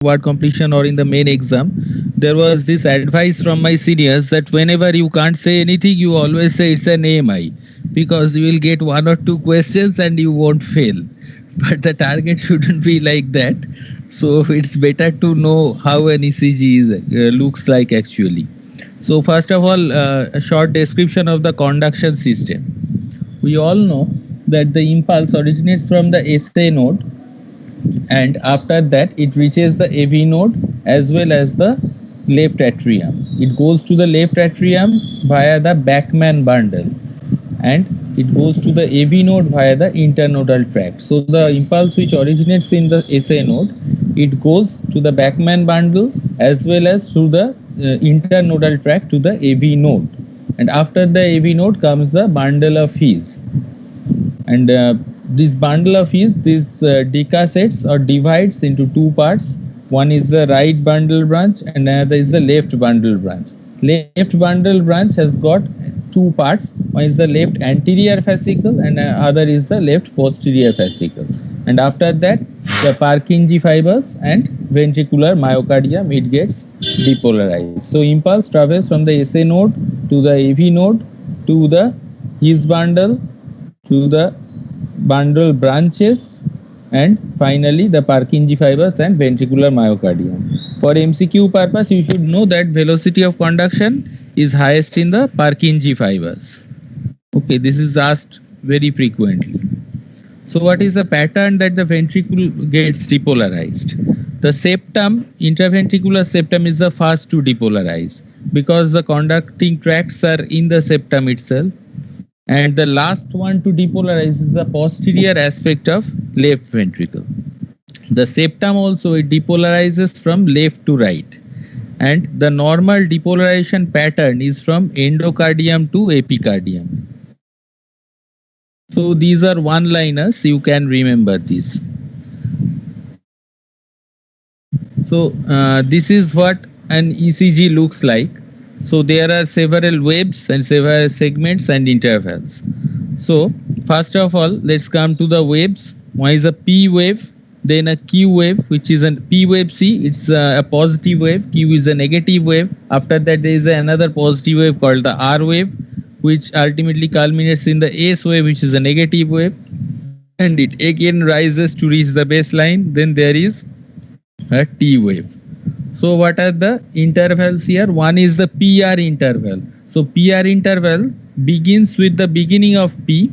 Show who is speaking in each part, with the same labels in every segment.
Speaker 1: word completion or in the main exam, there was this advice from my seniors that whenever you can't say anything, you always say it's an AMI, because you will get one or two questions and you won't fail. But the target shouldn't be like that. So it's better to know how an ECG looks like actually. So first of all, a short description of the conduction system. We all know that the impulse originates from the SA node, and after that it reaches the AV node as well as the left atrium. It goes to the left atrium via the Bachmann bundle, and it goes to the AV node via the internodal tract. So the impulse which originates in the SA node, it goes to the Bachmann bundle as well as through the internodal tract to the AV node. And after the AV node comes the bundle of His. And this bundle of His, this decassettes or divides into two parts. One is the right bundle branch and another is the left bundle branch. Left bundle branch has got two parts. One is the left anterior fascicle and other is the left posterior fascicle. And after that, the Purkinje fibers and ventricular myocardium, it gets depolarized. So impulse travels from the SA node to the AV node to the His bundle to the bundle branches and finally the Purkinje fibers and ventricular myocardium. For MCQ purpose, you should know that velocity of conduction is highest in the Purkinje fibers. Okay, this is asked very frequently. So what is the pattern that the ventricle gets depolarized? The septum, intraventricular septum, is the first to depolarize because the conducting tracts are in the septum itself. And the last one to depolarize is the posterior aspect of left ventricle. The septum also, it depolarizes from left to right. And the normal depolarization pattern is from endocardium to epicardium. So these are one-liners, you can remember this. So this is what an ECG looks like. So there are several waves and several segments and intervals. So first of all, let's come to the waves. One is a P wave, then a Q wave, which is a P wave C. It's a positive wave. Q is a negative wave. After that, there is another positive wave called the R wave, which ultimately culminates in the S wave, which is a negative wave. And it again rises to reach the baseline. Then there is a T wave. So what are the intervals here? One is the PR interval. So PR interval begins with the beginning of P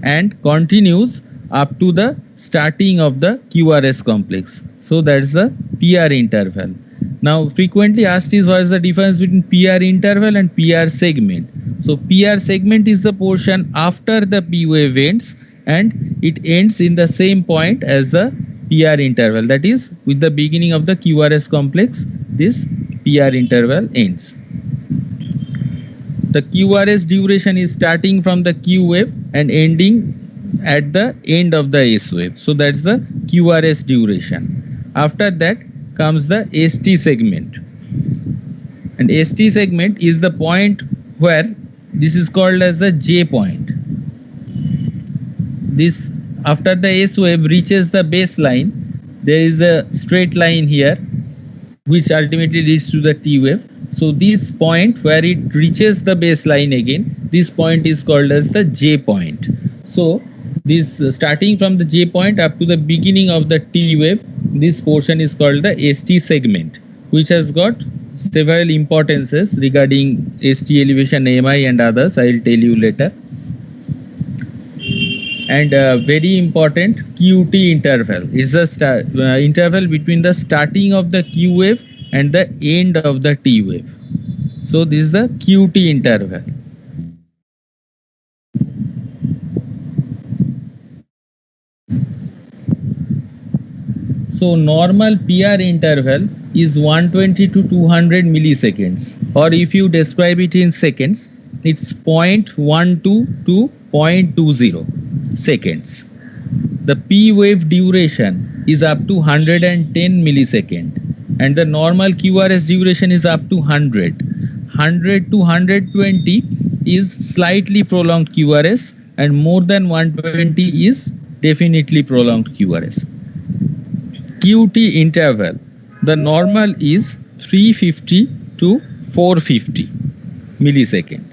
Speaker 1: and continues up to the starting of the QRS complex. So that's the PR interval. Now frequently asked is what is the difference between PR interval and PR segment. So PR segment is the portion after the P wave ends and it ends in the same point as the PR interval, that is with the beginning of the QRS complex, this PR interval ends. The QRS duration is starting from the Q wave and ending at the end of the S wave. So that's the QRS duration. After that comes the ST segment. And ST segment is the point where this is called as the J point. This after the S wave reaches the baseline, there is a straight line here which ultimately leads to the T wave. So this point where it reaches the baseline again, this point is called as the J point. So this starting from the J point up to the beginning of the T wave, this portion is called the ST segment, which has got several importances regarding ST elevation, AMI and others. I will tell you later. And very important, QT interval is the interval between the starting of the Q wave and the end of the T wave. So this is the QT interval. So normal PR interval is 120 to 200 milliseconds, or if you describe it in seconds, it's 0.12 to 0.20 seconds. The P wave duration is up to 110 millisecond and the normal QRS duration is up to 100. 100 to 120 is slightly prolonged QRS and more than 120 is definitely prolonged QRS. QT interval the normal is 350 to 450 millisecond.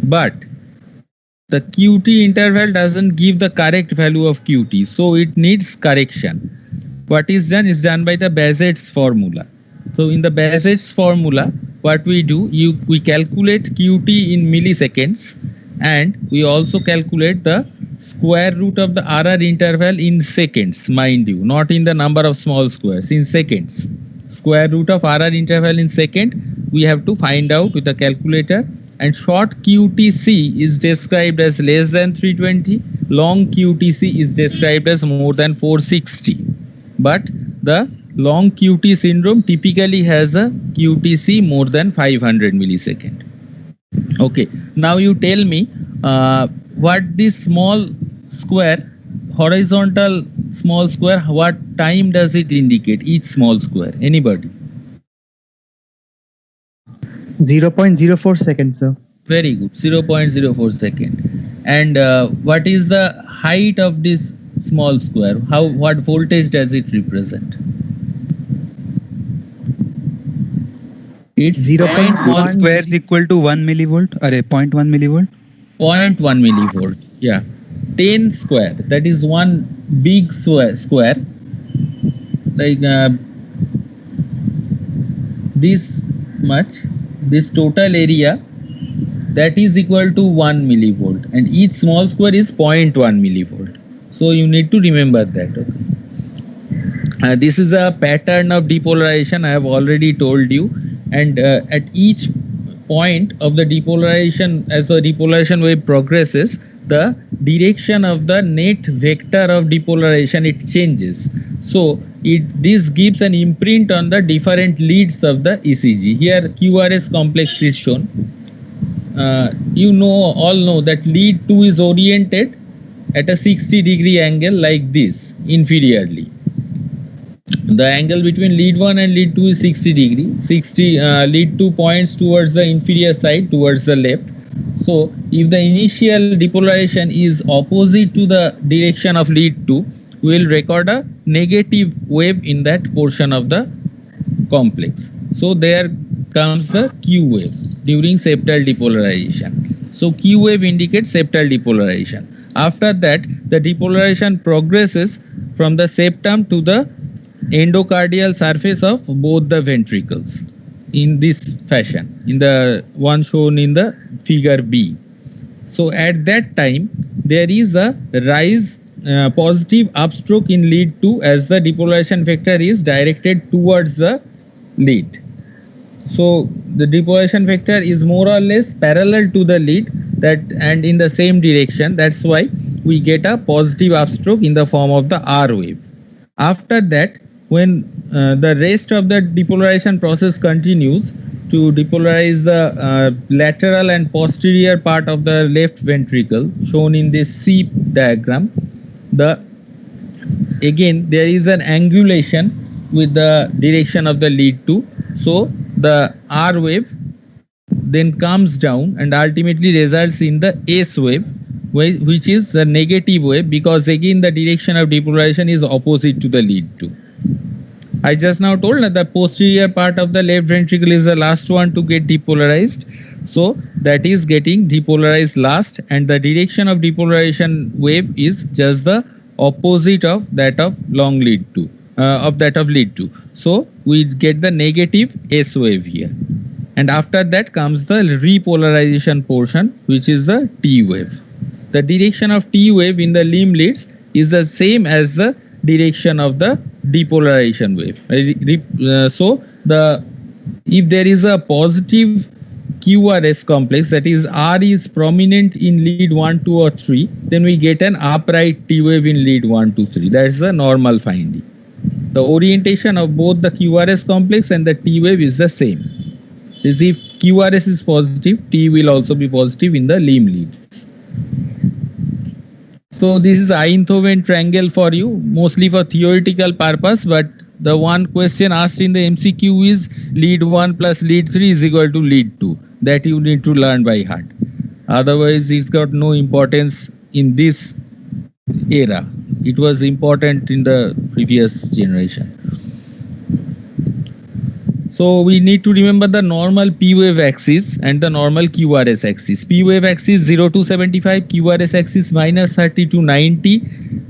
Speaker 1: But the QT interval doesn't give the correct value of QT, so it needs correction. What is done by the Bazet's formula. So in the Bazet's formula, what we do, we calculate QT in milliseconds, and we also calculate the square root of the RR interval in seconds, mind you, not in the number of small squares, in seconds. Square root of RR interval in second, we have to find out with the calculator, and short QTC is described as less than 320, long QTC is described as more than 460. But the long QT syndrome typically has a QTC more than 500 millisecond. Okay, now you tell me what this small square, horizontal small square, what time does it indicate, each small square? Anybody?
Speaker 2: 0.04 seconds, sir.
Speaker 1: Very good, 0.04 second. And what is the height of this small square? What voltage does it represent? It's
Speaker 2: 0.1
Speaker 3: small square is equal to 1 millivolt or 0.1 millivolt.
Speaker 1: 0.1 millivolt. Yeah, 10 square. That is one big square. Like this much. This total area, that is equal to 1 millivolt, and each small square is 0.1 millivolt. So you need to remember that. Okay. This is a pattern of depolarization, I have already told you, and at each point of the depolarization, as the depolarization wave progresses, the direction of the net vector of depolarization, it changes. So this gives an imprint on the different leads of the ECG. Here QRS complex is shown. You all know that lead 2 is oriented at a 60-degree angle like this, inferiorly. The angle between lead 1 and lead 2 is 60 degree. Lead 2 points towards the inferior side, towards the left. So if the initial depolarization is opposite to the direction of lead 2, we will record a negative wave in that portion of the complex. So there comes the Q wave during septal depolarization. So Q wave indicates septal depolarization. After that, the depolarization progresses from the septum to the endocardial surface of both the ventricles in this fashion, in the one shown in the figure B. So at that time, there is a rise, positive upstroke in lead 2 as the depolarization vector is directed towards the lead. So the depolarization vector is more or less parallel to the lead, and in the same direction. That's why we get a positive upstroke in the form of the R wave. After that, when the rest of the depolarization process continues to depolarize the lateral and posterior part of the left ventricle, shown in this C diagram, again there is an angulation with the direction of the lead 2. So the R wave then comes down and ultimately results in the S wave, which is the negative wave, because again the direction of depolarization is opposite to the lead 2. I just now told that the posterior part of the left ventricle is the last one to get depolarized. So that is getting depolarized last, and the direction of depolarization wave is just the opposite of that of long lead 2, of that of lead 2. So we get the negative S wave here. And after that comes the repolarization portion, which is the T wave. The direction of T wave in the limb leads is the same as the direction of the depolarization wave. So if there is a positive QRS complex, that is R is prominent in lead 1, 2 or 3, then we get an upright T wave in lead 1, 2, 3. That's the normal finding. The orientation of both the QRS complex and the T wave is the same. As if QRS is positive, T will also be positive in the limb leads. So this is Einthoven triangle for you, mostly for theoretical purpose, but the one question asked in the MCQ is lead 1 plus lead 3 is equal to lead 2. That you need to learn by heart. Otherwise, it's got no importance in this era. It was important in the previous generation. So we need to remember the normal P wave axis and the normal QRS axis. P wave axis 0 to 75, QRS axis minus 30 to 90.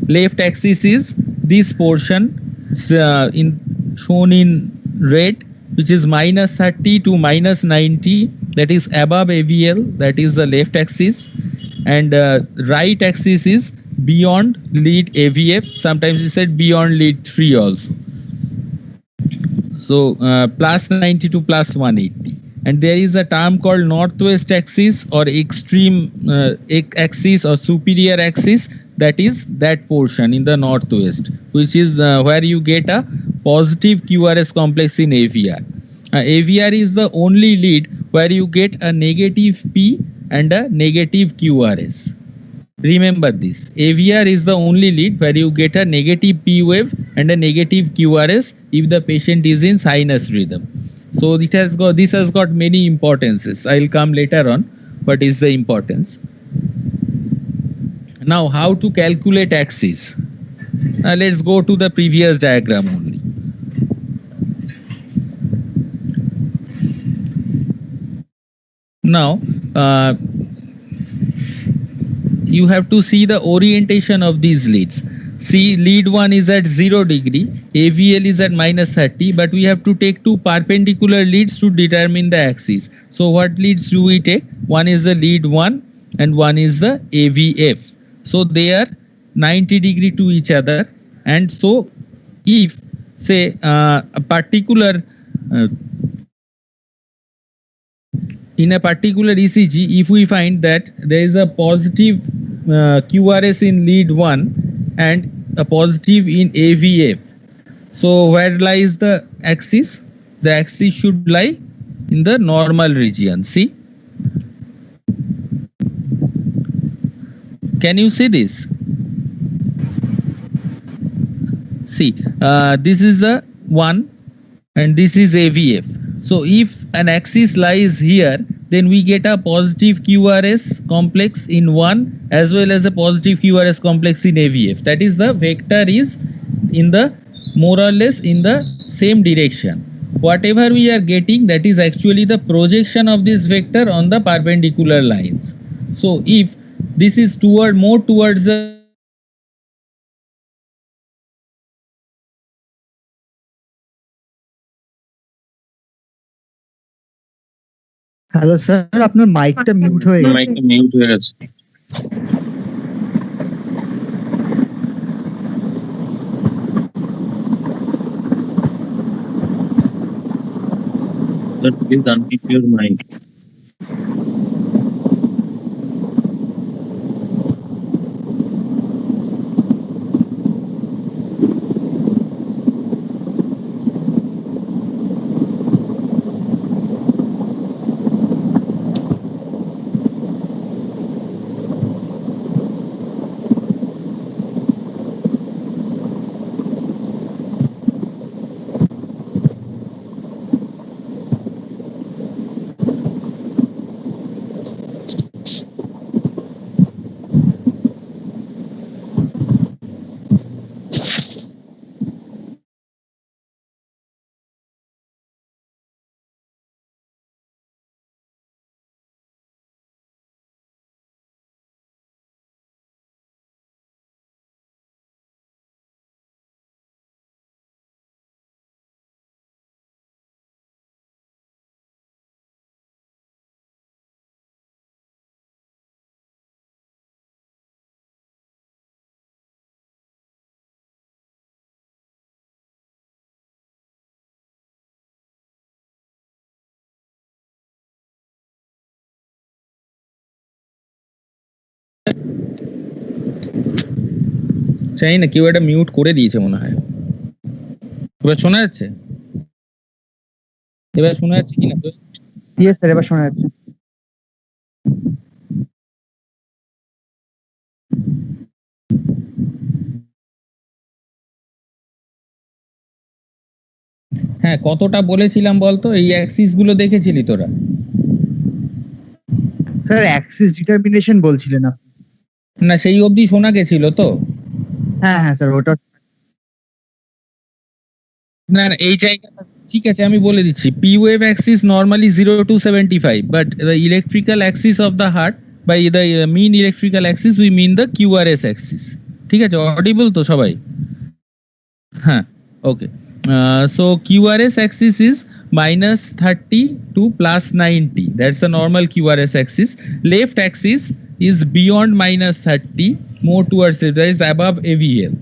Speaker 1: Left axis is this portion in shown in red, which is minus 30 to minus 90. That is above AVL. That is the left axis, and right axis is beyond lead AVF. Sometimes it said beyond lead 3 also. So plus 90 to plus 180, and there is a term called northwest axis or extreme axis or superior axis. That is that portion in the northwest, which is where you get a positive QRS complex in AVR. AVR is the only lead where you get a negative P and a negative QRS. Remember this, AVR is the only lead where you get a negative P wave and a negative QRS if the patient is in sinus rhythm. So this has got many importances. I'll come later on what is the importance. Now how to calculate axis? Let's go to the previous diagram only. Now you have to see the orientation of these leads. See, lead 1 is at 0 degree, AVL is at minus 30, but we have to take two perpendicular leads to determine the axis. So what leads do we take? One is the lead 1 and one is the AVF. So they are 90 degree to each other, and so if say a particular in a particular ECG, if we find that there is a positive QRS in lead 1 and a positive in AVF, so where lies the axis? The axis should lie in the normal region. See, can you see this? See, this is the 1 and this is AVF. So if an axis lies here, then we get a positive QRS complex in 1 as well as a positive QRS complex in AVF. That is, the vector is in the more or less in the same direction. Whatever we are getting, that is actually the projection of this vector on the perpendicular lines. So if this is more towards the
Speaker 2: hello sir, আপনার মাইকটা mute হয়ে গেছে।
Speaker 4: মাইকটা mute হয়ে গেছে। Sir, please unmute your mic.
Speaker 1: চাই না, কেউ একটা মিউট করে দিয়েছে মনে হয়। এবার শোনা যাচ্ছে? এবার শোনা যাচ্ছে কিনা?
Speaker 2: ইয়েস স্যার, এবার শোনা যাচ্ছে।
Speaker 1: হ্যাঁ, কতটা বলেছিলাম বলতো? এই অ্যাক্সিস গুলো দেখেছিলি তোরা?
Speaker 2: স্যার অ্যাক্সিস ডিটারমিনেশন বলছিলেন আপনি।
Speaker 1: না, সেই অবধি শোনা গেছিল তো?
Speaker 2: হ্যাঁ হ্যাঁ স্যার, ওটা
Speaker 1: না, এই জায়গাটা ঠিক আছে আমি বলে দিচ্ছি p wave axis normally 0 to 75 but the electrical axis of the heart by the mean electrical axis we mean the qrs axis ঠিক আছে audible তো সবাই হ্যাঁ okay so qrs axis is minus 30 to plus 90 that's the normal qrs axis left axis is beyond minus 30 more towards it that is above avl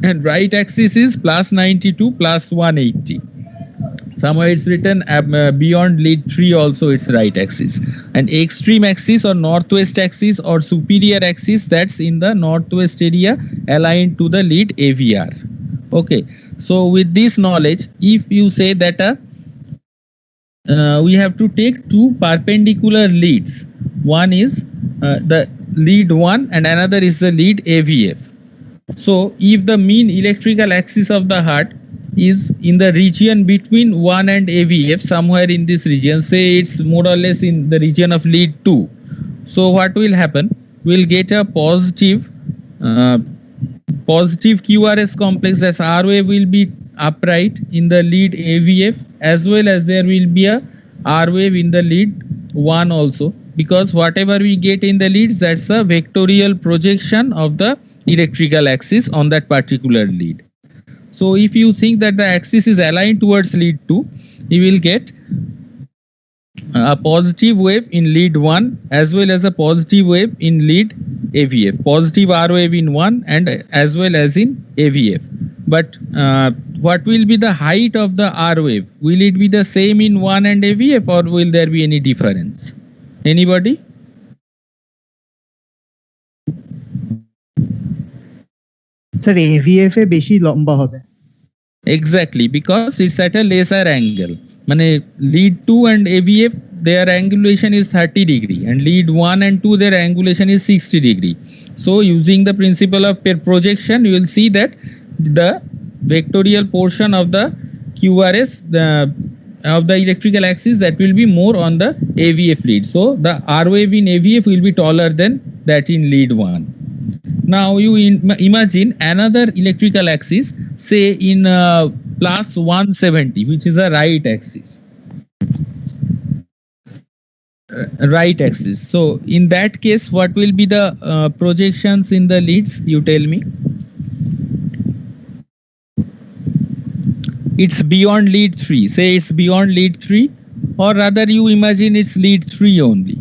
Speaker 1: and right axis is plus 90 to plus 180 somewhere it's written beyond lead 3 also it's right axis and extreme axis or northwest axis or superior axis that's in the northwest area aligned to the lead avr okay so with this knowledge if you say that we have to take two perpendicular leads one is the lead 1 and another is the lead avf so if the mean electrical axis of the heart is in the region between 1 and AVF somewhere in this region say it's more or less in the region of lead 2 so what will happen we'll get a positive QRS complex as R wave will be upright in the lead AVF as well as there will be a R wave in the lead 1 also because whatever we get in the leads that's a vectorial projection of the electrical axis on that particular lead. So if you think that the axis is aligned towards lead 2, you will get a positive wave in lead 1 as well as a positive wave in lead AVF. Positive R wave in 1 and as well as in AVF. But what will be the height of the R wave? Will it be the same in 1 and AVF or will there be any difference? Anybody?
Speaker 2: Sir AVF এ বেশি লম্বা হবে
Speaker 1: Exactly because it's at a lesser angle. মানে lead 2 and AVF their angulation is 30 degree and lead 1 and 2 their angulation is 60 degree. So using the principle of pair projection you will see that the vectorial portion of the QRS of the electrical axis that will be more on the AVF lead. So the R wave in AVF will be taller than that in lead 1. Now you imagine another electrical axis say in plus 170 which is a right axis. Right axis. So in that case what will be the projections in the leads you tell me? It's beyond lead 3 say it's beyond lead 3 or rather you imagine it's lead 3 only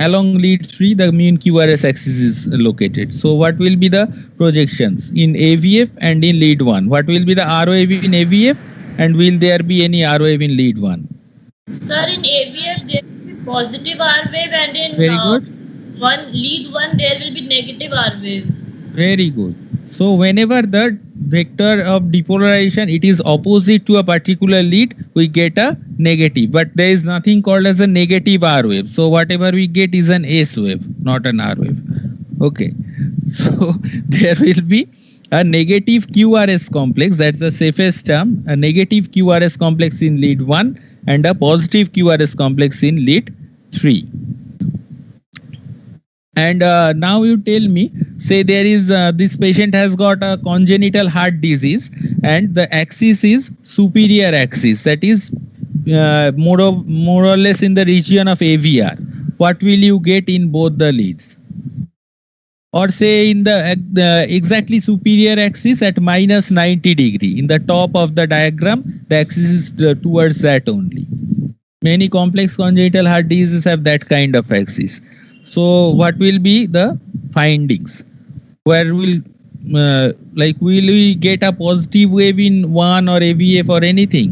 Speaker 1: along lead 3 the mean QRS axis is located so what will be the projections in AVF and in lead 1 what will be the R wave in AVF and will there be any R wave in lead 1
Speaker 5: Sir, in AVF there will be positive R wave and in
Speaker 1: very good
Speaker 5: lead 1 there will be negative R wave.
Speaker 1: very good so whenever the vector of depolarization it is opposite to a particular lead we get a negative but there is nothing called as a negative R wave so whatever we get is an S wave not an R wave okay so there will be a negative QRS complex that's the safest term a negative QRS complex in lead 1 and a positive QRS complex in lead 3 and now you tell me say there is this patient has got a congenital heart disease and the axis is superior axis that is more or less in the region of AVR what will you get in both the leads or say in the exactly superior axis at minus 90 degree in the top of the diagram the axis is towards that only many complex congenital heart diseases have that kind of axis so what will be the findings where will will we get a positive wave in 1 or AVF or anything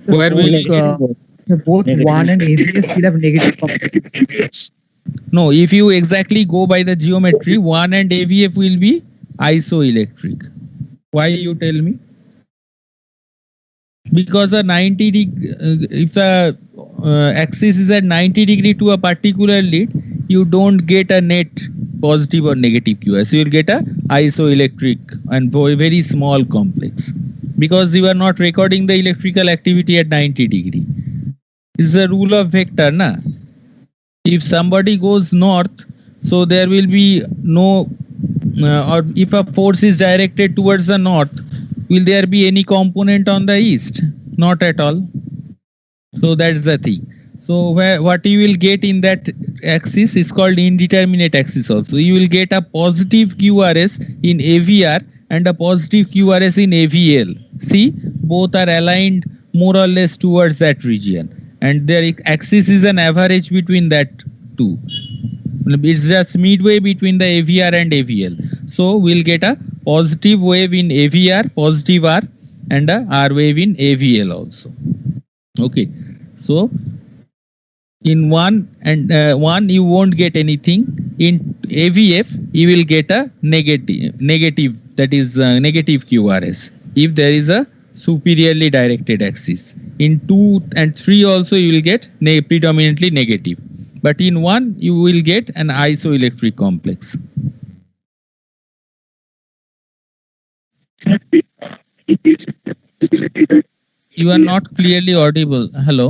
Speaker 1: where will we
Speaker 2: both 1 and AVF will have negative complexes
Speaker 1: no if you exactly go by the geometry 1 and AVF will be isoelectric why you tell me because a 90 degree if the axis is at 90 degree to a particular lead you don't get a net positive or negative QRS you will get a isoelectric and very small complex because you are not recording the electrical activity at 90 degree it's a rule of vector na if somebody goes north so there will be no or if a force is directed towards the north Will there be any component on the east? Not at all. So that's the thing. So what you will get in that axis is called indeterminate axis also. You will get a positive QRS in AVR and a positive QRS in AVL. See, both are aligned more or less towards that region. And their axis is an average between that two. It's just midway between the AVR and AVL. So we'll get a positive wave in AVR, positive R, and a R wave in AVL also. Okay. So in one you won't get anything. In AVF you will get a negative, that is negative QRS if there is a superiorly directed axis. In 2 and 3 also you will get predominantly negative, but in 1 you will get an isoelectric complex. You are not clearly audible. Hello.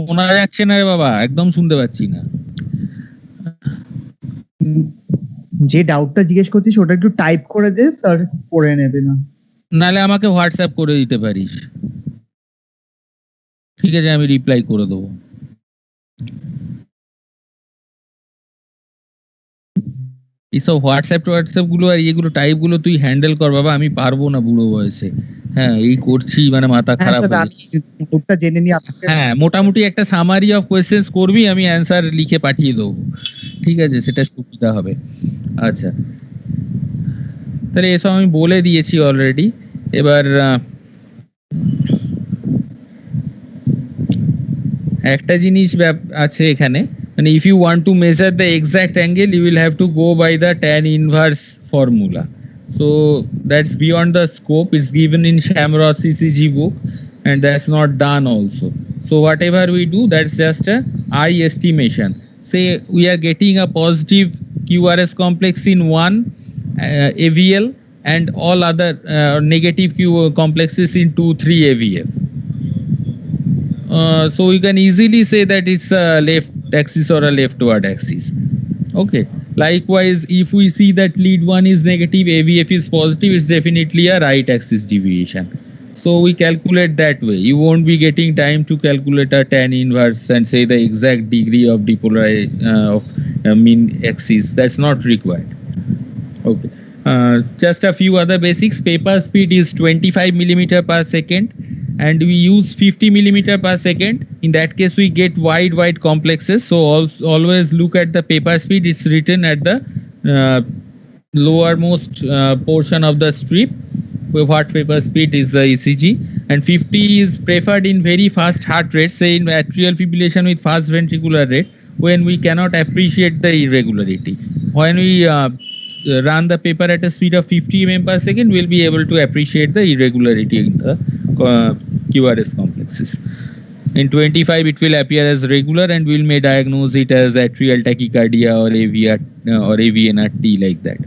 Speaker 1: শোনা যাচ্ছে না রে বাবা, একদম শুনতে পাচ্ছি না।
Speaker 2: যে ডাউটটা জিজ্ঞেস করছিস ওটা একটু টাইপ করে দে, স্যার পড়ে নেবে না।
Speaker 1: নালে আমাকে হোয়াটসঅ্যাপ করে দিতে পারিস। ঠিক আছে, আমি রিপ্লাই করে দেবো। এইসব হোয়াটসঅ্যাপ গুলো আর এগুলো টাইপ গুলো তুই হ্যান্ডেল কর বাবা, আমি পারবো না বুড়ো বয়সে। হ্যাঁ, এই করছি মানে মাথা খারাপ হয়ে যাচ্ছে।
Speaker 2: জেনে নি।
Speaker 1: হ্যাঁ, মোটামুটি একটা সামারি অফ কোয়েশ্চেন্স করবি, আমি অ্যান্সার লিখে পাঠিয়ে দেবো। ঠিক আছে, সেটা সুবিধা হবে। আচ্ছা, তাহলে এসব আমি বলে দিয়েছি অলরেডি। এবার একটা জিনিস আছে এখানে, মানে if you want to measure the exact angle you will have to go by the tan inverse formula. So that's beyond the scope. It's given in Shamroth's ECG book and that's not done also. So whatever we do, that's just a eye estimation. Say we are getting a positive QRS complex in one AVL and all other negative Q complexes in 2-3 AVF. So you can easily say that it's a left axis or a leftward axis. Okay. Likewise, if we see that lead 1 is negative, AVF is positive, it's definitely a right axis deviation. So we calculate that way. You won't be getting time to calculate a tan inverse and say the exact degree of depolarization of mean axis. That's not required. Okay. Just a few other basics. Paper speed is 25 millimeter per second. And we use 50 millimeter per second. In that case, we get wide complexes. So always look at the paper speed. It's written at the lowermost portion of the strip. What paper speed is the ECG. And 50 is preferred in very fast heart rate, say in atrial fibrillation with fast ventricular rate, when we cannot appreciate the irregularity. When we run the paper at a speed of 50 mm per second, we'll be able to appreciate the irregularity in the QRS complexes. In 25 it will appear as regular and we may diagnose it as atrial tachycardia or AVR or AVNRT, like that.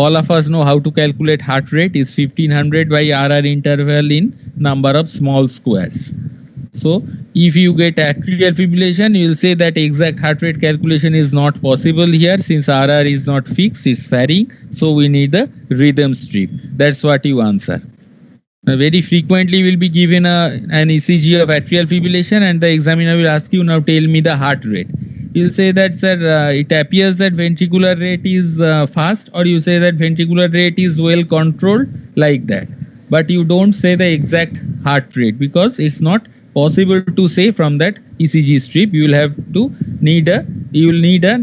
Speaker 1: All of us know how to calculate heart rate is 1500 by RR interval in number of small squares. So if you get atrial fibrillation, you will say that exact heart rate calculation is not possible here since RR is not fixed, it's varying. So we need the rhythm strip. That's what you answer. Very frequently will be given an ECG of atrial fibrillation and the examiner will ask you, now tell me the heart rate. You'll say that, sir, it appears that ventricular rate is fast, or you say that ventricular rate is well controlled, like that. But you don't say the exact heart rate because it's not possible to say from that ECG strip. You will need a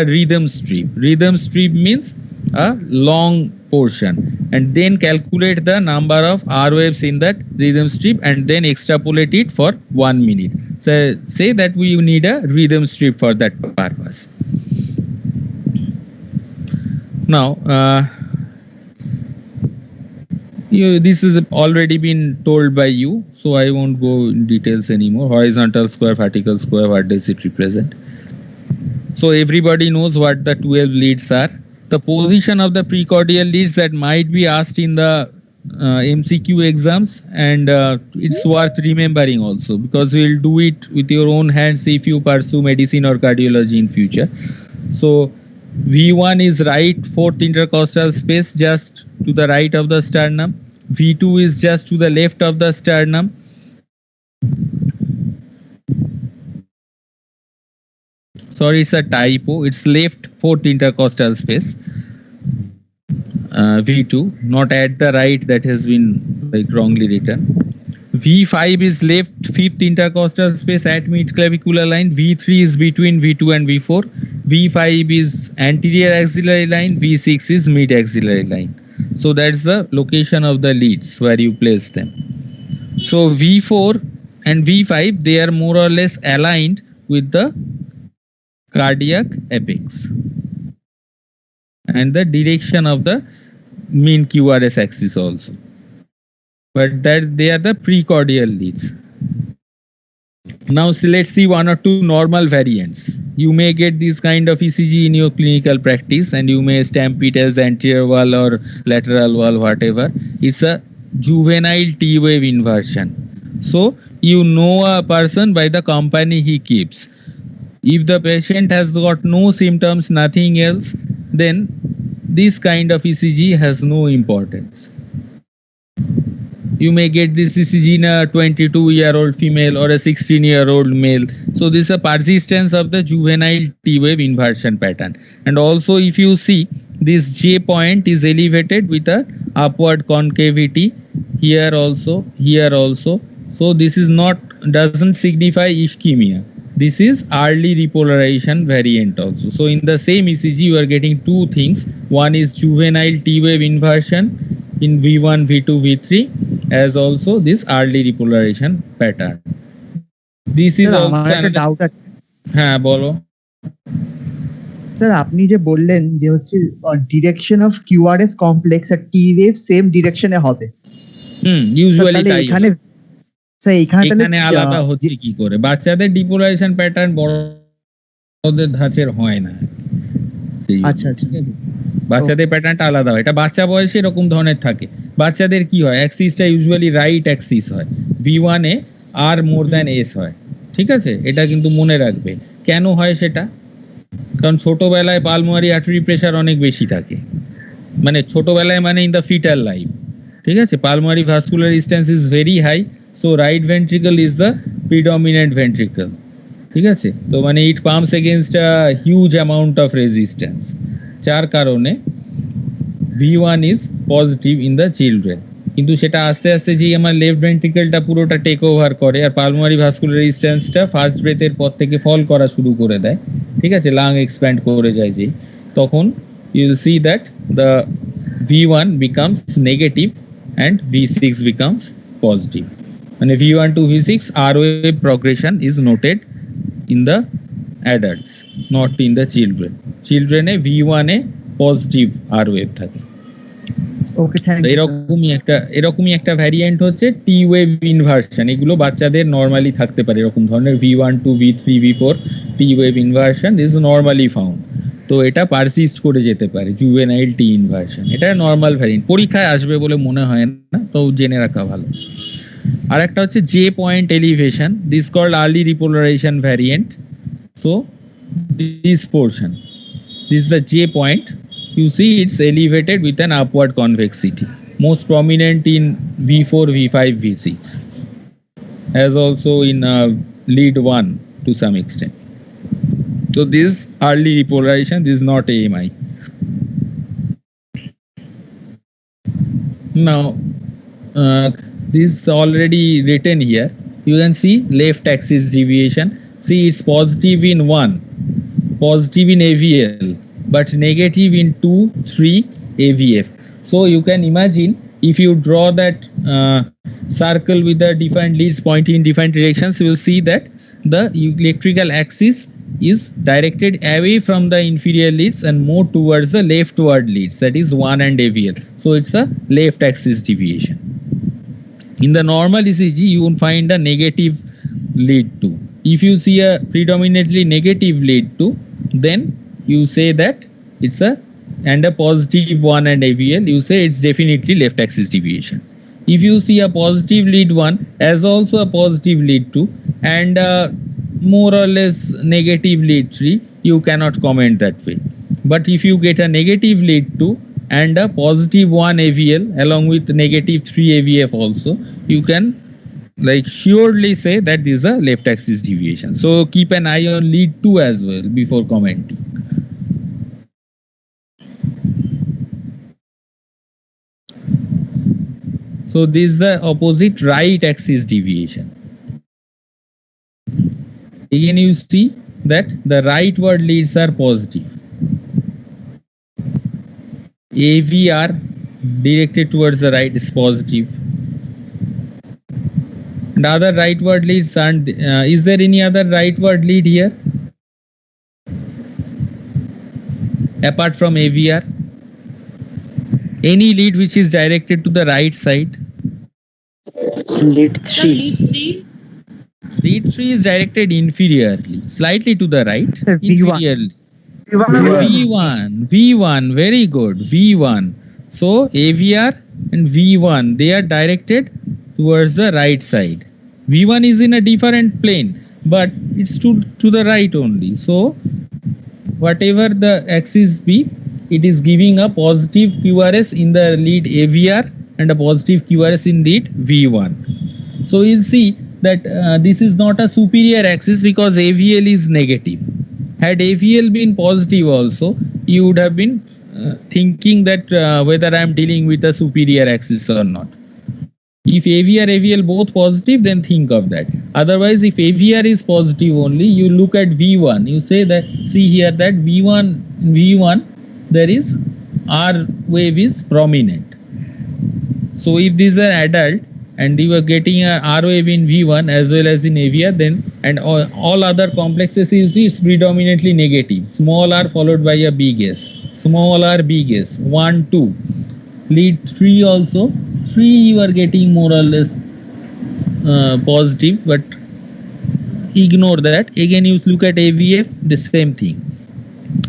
Speaker 1: rhythm strip. Rhythm strip means a long portion, and then calculate the number of R waves in that rhythm strip and then extrapolate it for 1 minute. So say that we need a rhythm strip for that purpose. Now this is already been told by you, so I won't go in details anymore. Horizontal square, vertical square, what does it represent? So everybody knows what the 12 leads are. The position of the precordial leads that might be asked in the MCQ exams, and it's worth remembering also, because you'll do it with your own hands if you pursue medicine or cardiology in future. So V1 is right fourth intercostal space, just to the right of the sternum. V2 is just to the left of the sternum. Sorry, it's a typo. It's left fourth intercostal space. V2, not at the right, that has been like wrongly written. V5 is left fifth intercostal space at mid clavicular line. V3 is between V2 and V4. V5 is anterior axillary line. V6 is mid axillary line. So that's the location of the leads where you place them. So V4 and V5, they are more or less aligned with the cardiac apex and the direction of the mean QRS axis also. But that they are the precordial leads. Now let's see one or two normal variants. You may get this kind of ECG in your clinical practice, and you may stamp it as anterior wall or lateral wall, whatever. It's a juvenile T-wave inversion. So you know a person by the company he keeps. If the patient has got no symptoms, nothing else, then this kind of ECG has no importance. You may get this ECG in a 22-year-old female or a 16-year-old male. So this is a persistence of the juvenile T-wave inversion pattern. And also if you see, this J point is elevated with a upward concavity here also, here also. So this is not, doesn't signify ischemia. This is early repolarization variant also. So in the same ECG, you are getting two things. One is juvenile T-wave inversion in V1, V2, V3, as also this early repolarization pattern. This is also
Speaker 2: আমার একটা doubt আছে
Speaker 1: হ্যাঁ বলো
Speaker 2: sir. আপনি যে বললেন যে হচ্ছে ডিরেকশন অফ কিউআরএস কমপ্লেক্স আর টি ওয়েভ সেম ডিরেকশনে হবে,
Speaker 1: ইউজুয়ালি তাই।
Speaker 2: এখানে
Speaker 1: এখানে আলাদা হচ্ছে কি করে? বাচ্চাদের ডিপোলারাইজেশন প্যাটার্ন বড়দের ধাঁচের হয় না।
Speaker 2: আচ্ছা আচ্ছা,
Speaker 1: বাচ্চাদের প্যাটার্নটা আলাদা হয়, এটা বাচ্চা বয়সে এরকম ধরনের থাকে। বাচ্চাদের কি হয়, অ্যাক্সিসটা ইউজুয়ালি রাইট অ্যাক্সিস হয়, V1 এ আর মোর দ্যান এস হয়, ঠিক আছে? এটা কিন্তু মনে রাখবে। কেন হয় সেটা? কারণ ছোটবেলায় পালমোনারি আর্টারি প্রেসার অনেক বেশি থাকে, মানে ছোটবেলায় মানে ইন দ্য ফিটাল লাইফ, ঠিক আছে? Pulmonary vascular resistance is very high, so right ventricle is the predominant ventricle, ঠিক আছে? তো মানে it pumps against a huge amount of resistance, যার কারণে V1 is positive in the children. কিন্তু সেটা আস্তে আস্তে যে আমার লেফট ভেন্ট্রিকলটা পুরোটা টেক ওভার করে আর পালমোনারি ভাস্কুলার রেজিস্ট্যান্সটা ফার্স্ট ব্রেথের পর থেকে ফল করা শুরু করে দেয়, ঠিক আছে? লাং এক্সপ্যান্ড করে যায় যে, তখন you will see that the V1 becomes negative and V6 becomes positive. And V1 to V6 R wave progression is noted in the adults, not in the children. Children A V1 A positive R wave থাকে।
Speaker 2: ওকে, thank you.
Speaker 1: এরকমই একটা variant হচ্ছে T wave inversion. এগুলো বাচ্চাদের normally থাকতে পারে, এরকম ধরনের V1 to V3 V4 T wave inversion is normally found. তো এটা পারসিস্ট করে যেতে পারে, জুভেনাইল টি ইনভার্সন। এটা নরমাল ভ্যারিয়েন্ট, পরীক্ষায় আসবে বলে মনে হয় না, তো জেনে রাখা ভালো। আর একটা হচ্ছে J point elevation, this called early repolarisation variant. So this portion, this is the J point. You see it's elevated with an upward convexity, most prominent in V4, V5, V6, as also in lead 1 to some extent. So this early repolarization, this is not AMI. Now this is already written here. You can see left axis deviation. See, it's positive in 1, positive in AVL, but negative in 2, 3 AVF. So you can imagine if you draw that circle with the different leads pointing in different directions, you will see that the electrical axis is directed away from the inferior leads and more towards the leftward leads, that is 1 and AVL. So it's a left axis deviation. In the normal ECG, you will find a negative lead 2. If you see a predominantly negative lead 2, then you say that it's a and a positive one and AVL, you say it's definitely left axis deviation. If you see a positive lead 1 as also a positive lead 2 and more or less negative lead 3, you cannot comment that way. But if you get a negative lead 2 and a positive 1 AVL along with negative 3 AVF also, you can like surely say that this is a left axis deviation. So keep an eye on lead 2 as well before commenting. So this is the opposite right axis deviation. Again you see that the rightward leads are positive. AVR directed towards the right is positive. And other rightward leads aren't. Is there any other rightward lead here apart from AVR? Any lead which is directed to the right side?
Speaker 6: Lead
Speaker 5: Sir,
Speaker 6: 3.
Speaker 5: lead 3.
Speaker 1: Lead 3 is directed inferiorly, slightly to the right.
Speaker 2: Sir, V1.
Speaker 1: Inferiorly. V1, very good. V1. So AVR and V1, they are directed towards the right side. V1 is in a different plane, but it's to the right only. So whatever the axis be, it is giving a positive QRS in the lead AVR and a positive QRS in lead V1. So you'll see that this is not a superior axis because AVL is negative. Had AVL been positive also, you would have been thinking that whether I am dealing with a superior axis or not. If AVR, AVL both positive, then think of that. Otherwise, if AVR is positive only, you look at V1. You say that, see here that V1, there is R wave is prominent. So if this is an adult and you are getting a R wave in V1 as well as in AVR, then and all other complexes you see is predominantly negative. Small r followed by a big S. Small r, big S. 1, 2. Lead 3 also. 3 you are getting more or less positive, but ignore that. Again you look at AVF, the same thing.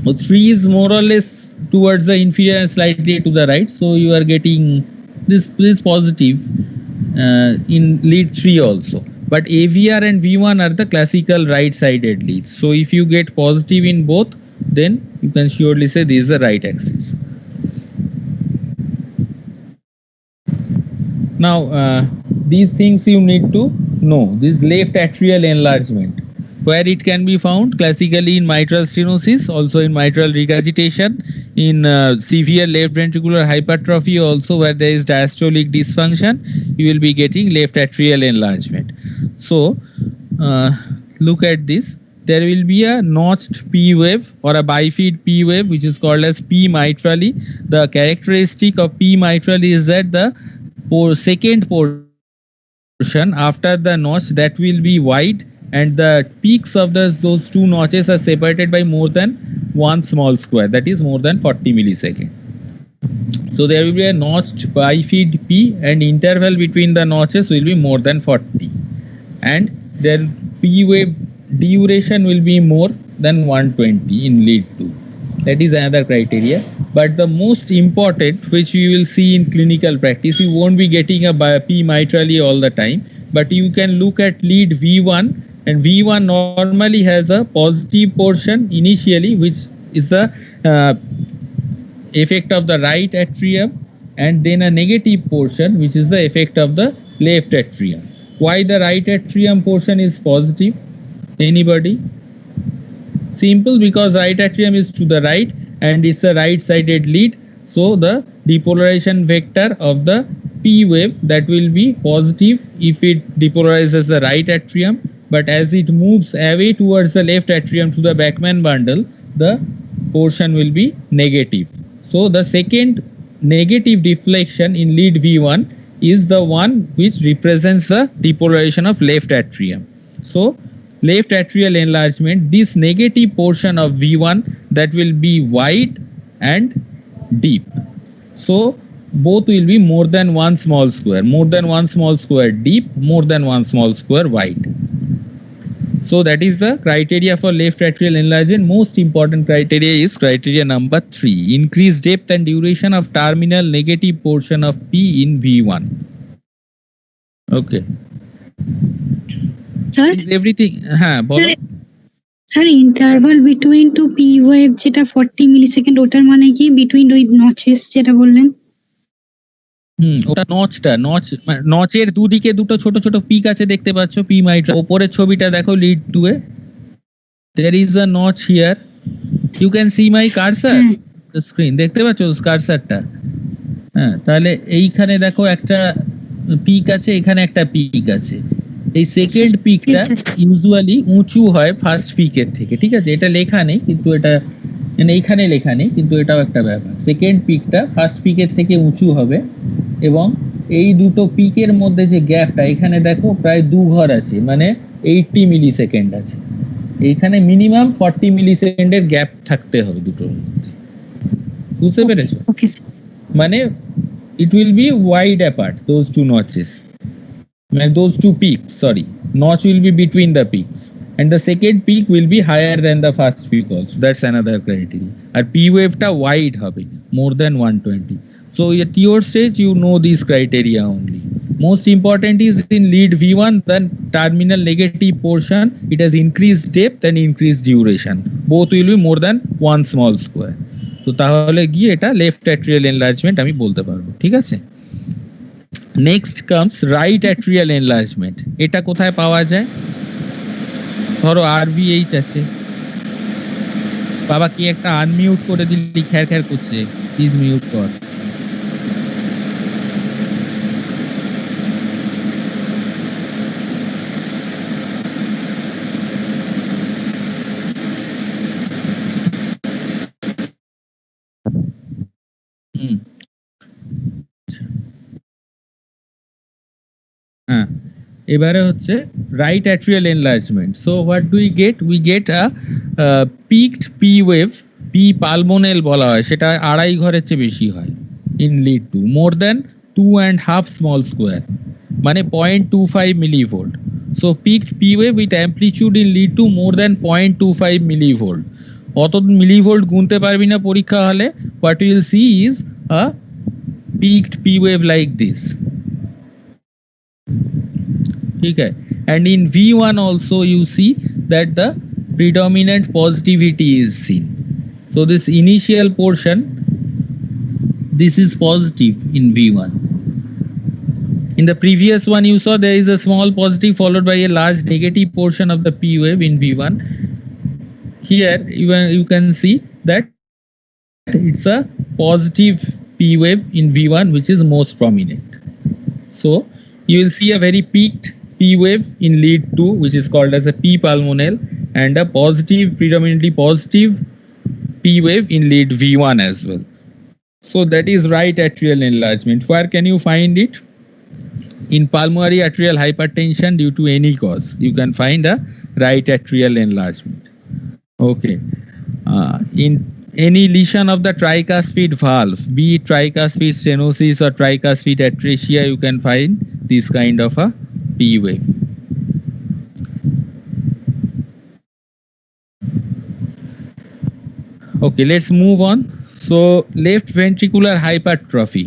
Speaker 1: So 3 is more or less towards the inferior and slightly to the right, so you are getting this positive in lead 3 also. But AVR and V1 are the classical right-sided leads. So if you get positive in both, then you can surely say this is the right axis. Now, these things you need to know. This left atrial enlargement, where it can be found classically in mitral stenosis, also in mitral regurgitation, in severe left ventricular hypertrophy also, where there is diastolic dysfunction, you will be getting left atrial enlargement. So, look at this. There will be a notched P wave or a bifid P wave, which is called as P mitrally. The characteristic of P mitrally is that the second portion after the notch, that will be wide, and the peaks of those two notches are separated by more than one small square, that is more than 40 milliseconds. So there will be a notched bifid P, and interval between the notches will be more than 40, and their P wave duration will be more than 120 in lead 2. That is another criteria. But the most important, which you will see in clinical practice, you won't be getting a P mitrally all the time, but you can look at lead V1, and V1 normally has a positive portion initially, which is the effect of the right atrium, and then a negative portion, which is the effect of the left atrium. Why the right atrium portion is positive? Anybody? Simple, because right atrium is to the right and it's a right-sided lead. So the depolarization vector of the P wave, that will be positive if it depolarizes the right atrium, but as it moves away towards the left atrium to the Bachmann bundle, the portion will be negative. So the second negative deflection in lead V1 is the one which represents the depolarization of left atrium. So left atrial enlargement, this negative portion of V1, that will be wide and deep. So both will be more than one small square, more than one small square deep, more than one small square wide. So that is the criteria for left atrial enlargement. Most important criteria is criteria number 3, increased depth and duration of terminal negative portion of P in V1. Okay.
Speaker 7: Sir
Speaker 1: Is everything? হ্যাঁ বলো।
Speaker 7: Sir interval between two P wave যেটা 40 millisecond ওটার মানে কি between ওই নচেস যেটা বললেন?
Speaker 1: ওটা নচের দুদিকে দুটো ছোট ছোট পিক আছে দেখতে পাচ্ছ পি মাইট্রা। উপরের ছবিটা দেখো lead 2 A, there is a notch here, you can see my cursor, the screen দেখতে পাচ্ছ কারসারটা? হ্যাঁ, তাহলে এইখানে দেখো একটা পিক আছে, এখানে একটা পিক আছে। এই সেকেন্ড পিকটা ইউজুয়ালি উঁচু হয় ফার্স্ট পিকের থেকে, ঠিক আছে? এটা লেখা নেই কিন্তু এটা মানে এইখানে লেখা নেই কিন্তু এটাও একটা ব্যাপার। সেকেন্ড পিকটা ফার্স্ট পিকের থেকে উঁচু হবে এবং এই দুটো পিকের মধ্যে যে গ্যাপটা এখানে দেখো প্রায় 2 ঘর আছে, মানে 80 মিলি সেকেন্ড আছে। এইখানে মিনিমাম 40 মিলি সেকেন্ডের গ্যাপ থাকতে হবে দুটোর মধ্যে, বুঝতে পেরেছো? মানে it will be wide apart, those two notches, those two peaks, sorry, notch will be between the peaks and the second peak will be higher than the first peak also. That's another criteria. Ar P wave ta wide hobe, more than 120. So at your stage you know these criteria only. Most important is in lead V1, then terminal negative portion, it has increased depth and increased duration. Both will be more than 1 small square. তো তাহলে গিয়ে এটা left atrial enlargement আমি বলতে পারবো, ঠিক আছে? Next comes right atrial enlargement. এটা কোথায় পাওয়া যায়? ধরো আরভিএইচ আছে। বাবা কি একটা আনমিউট করে দিলি, খ্যার খ্যার করছে, প্লিজ মিউট কর। হ্যাঁ, এবারে হচ্ছে right atrial enlargement. So what do we get? We get a peaked P wave, P pulmonale বলা হয়, সেটা 2.5 ঘরের চেয়ে বেশি হয় in lead 2, more than 2.5 small square, মানে 0.25 millivolt. So peaked P wave with amplitude in lead 2 more than 0.25 millivolt. অত millivolt গুনতে পারবি না পরীক্ষা হলে। What you will see is a peaked P wave like this, ठीक है? And in V1 also you see that the predominant positivity is seen. So this initial portion, this is positive in V1. In the previous one you saw there is a small positive followed by a large negative portion of the P wave in V1. Here you can see that it's a positive P wave in V1 which is most prominent. So you will see a very peaked P wave in lead 2 which is called as a P pulmonale, and a positive, predominantly positive P wave in lead V1 as well. So that is right atrial enlargement. Where can you find it? In pulmonary arterial hypertension due to any cause, you can find a right atrial enlargement. Okay. In any lesion of the tricuspid valve, be it tricuspid stenosis or tricuspid atresia, you can find this kind of a P wave. Okay, let's move on. So left ventricular hypertrophy.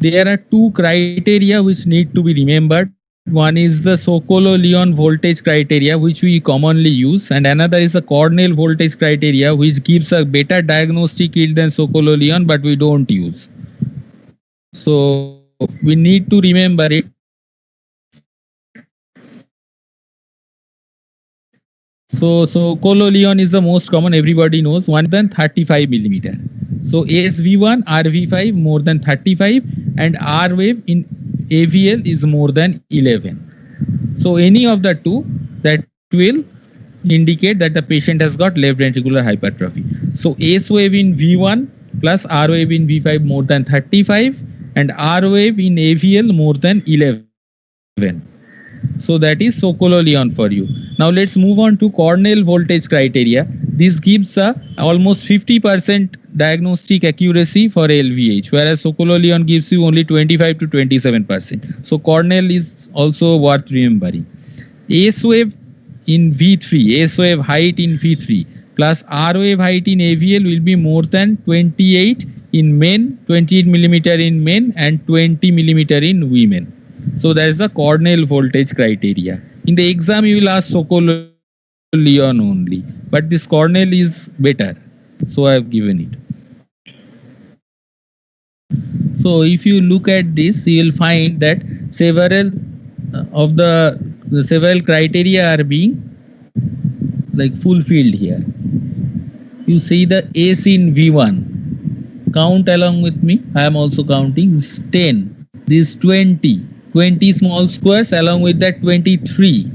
Speaker 1: There are 2 criteria which need to be remembered. One is the Sokolow-Lyon voltage criteria which we commonly use, and another is the Cornell voltage criteria which gives a better diagnostic yield than Sokolow-Lyon but we don't use. So we need to remember it. So Sokolow-Lyon is the most common, everybody knows, 135 millimeter. So SV1, RV5 more than 35 and R wave in AVL is more than 11. So any of the two that will indicate that the patient has got left ventricular hypertrophy. So S wave in V1 plus R wave in V5 more than 35 and R wave in AVL more than 11. So that is Sokolow-Lyon for you. Now let's move on to Cornell voltage criteria. This gives almost 50% diagnostic accuracy for LVH, whereas Sokolow-Lyon gives you only 25 to 27%. So Cornell is also worth remembering. S wave in V3, S wave height in V3 plus R wave height in AVL will be more than 28 in men, 28 millimeter in men and 20 millimeter in women. So that is the Cornell voltage criteria. In the exam you will ask Sokolow-Lyon only, but this Cornell is better, so I have given it. So if you look at this, you will find that several of the several criteria are being like fulfilled here. You see the S in V1. Count along with me. I am also counting. This is 10. This is 20. 20 small squares along with that 23.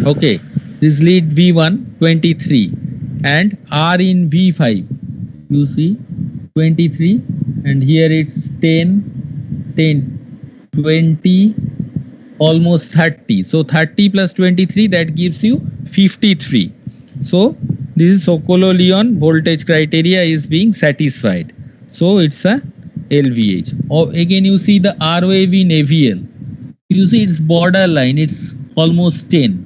Speaker 1: Okay. This lead V1 23 and R in V5. You see 23 and here it's 10, 10, 20, almost 30. So 30 plus 23 that gives you 53. So this is Sokolow-Lyon voltage criteria is being satisfied. So it's a LVH. Or again you see the R wave in AVL. You see it's borderline, it's almost 10.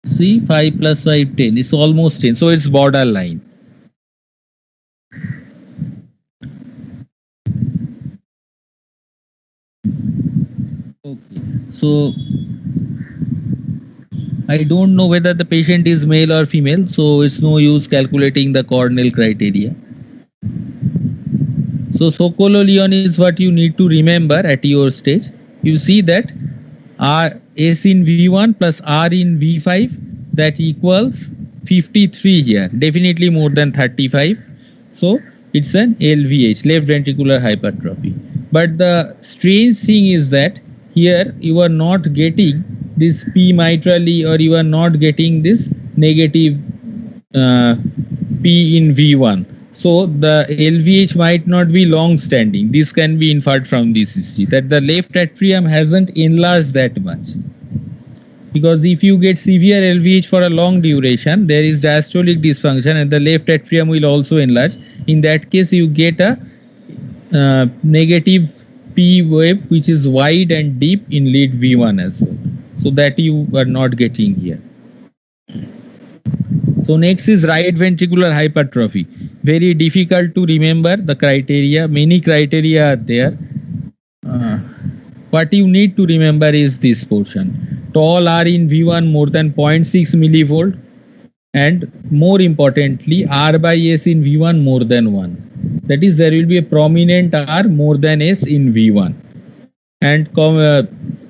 Speaker 1: See 5 plus 5, 10. It's almost 10. So it's borderline. Okay. So I don't know whether the patient is male or female, so it's no use calculating the Cornell criteria. So Sokolow-Lyon is what you need to remember at your stage. You see that R S in V1 plus R in V5 that equals 53 here, definitely more than 35. So it's an LVH, left ventricular hypertrophy. But the strange thing is that here you are not getting this P mitrally or you are not getting this negative P in V1. So the LVH might not be long standing. This can be inferred from this history that the left atrium hasn't enlarged that much. Because if you get severe LVH for a long duration, there is diastolic dysfunction and the left atrium will also enlarge. In that case, you get a negative P wave which is wide and deep in lead V1 as well. So that you are not getting here. So next is right ventricular hypertrophy. Very difficult to remember the criteria. Many criteria are there. What you need to remember is this portion. Tall R in V1 more than 0.6 millivolt and more importantly R by S in V1 more than 1. That is there will be a prominent R more than S in V1 and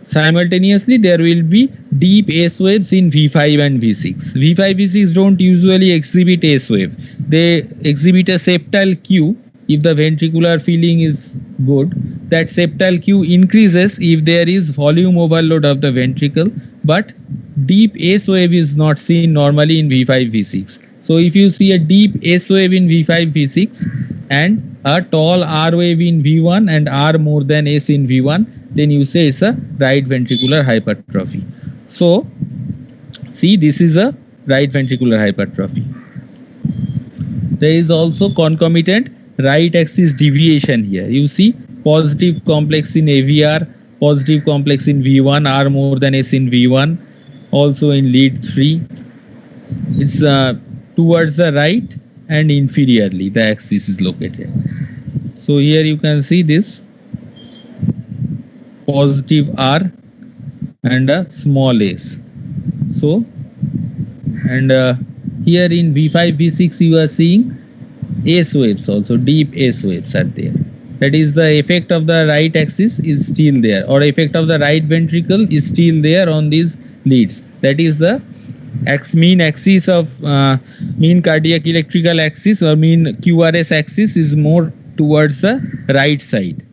Speaker 1: simultaneously there will be deep S waves in V5 and V6. V5, V6 don't usually exhibit S wave. They exhibit a septal Q. If the ventricular filling is good, that septal Q increases if there is volume overload of the ventricle, but deep S wave is not seen normally in V5, V6. So if you see a deep S wave in V5, V6 and a tall R wave in V1 and R more than S in V1, then you say it's a right ventricular hypertrophy. So see, this is a right ventricular hypertrophy. There is also concomitant right axis deviation here. You see positive complex in AVR, positive complex in V1, R more than S in V1, also in lead 3. It's towards the right and inferiorly the axis is located. So here you can see this positive R and a small s. So and here in V5, V6 you are seeing S waves also, deep S waves are there. That is the effect of the right axis is still there, or effect of the right ventricle is still there on these leads. That is the mean axis of mean cardiac electrical axis or mean QRS axis is more towards the right side.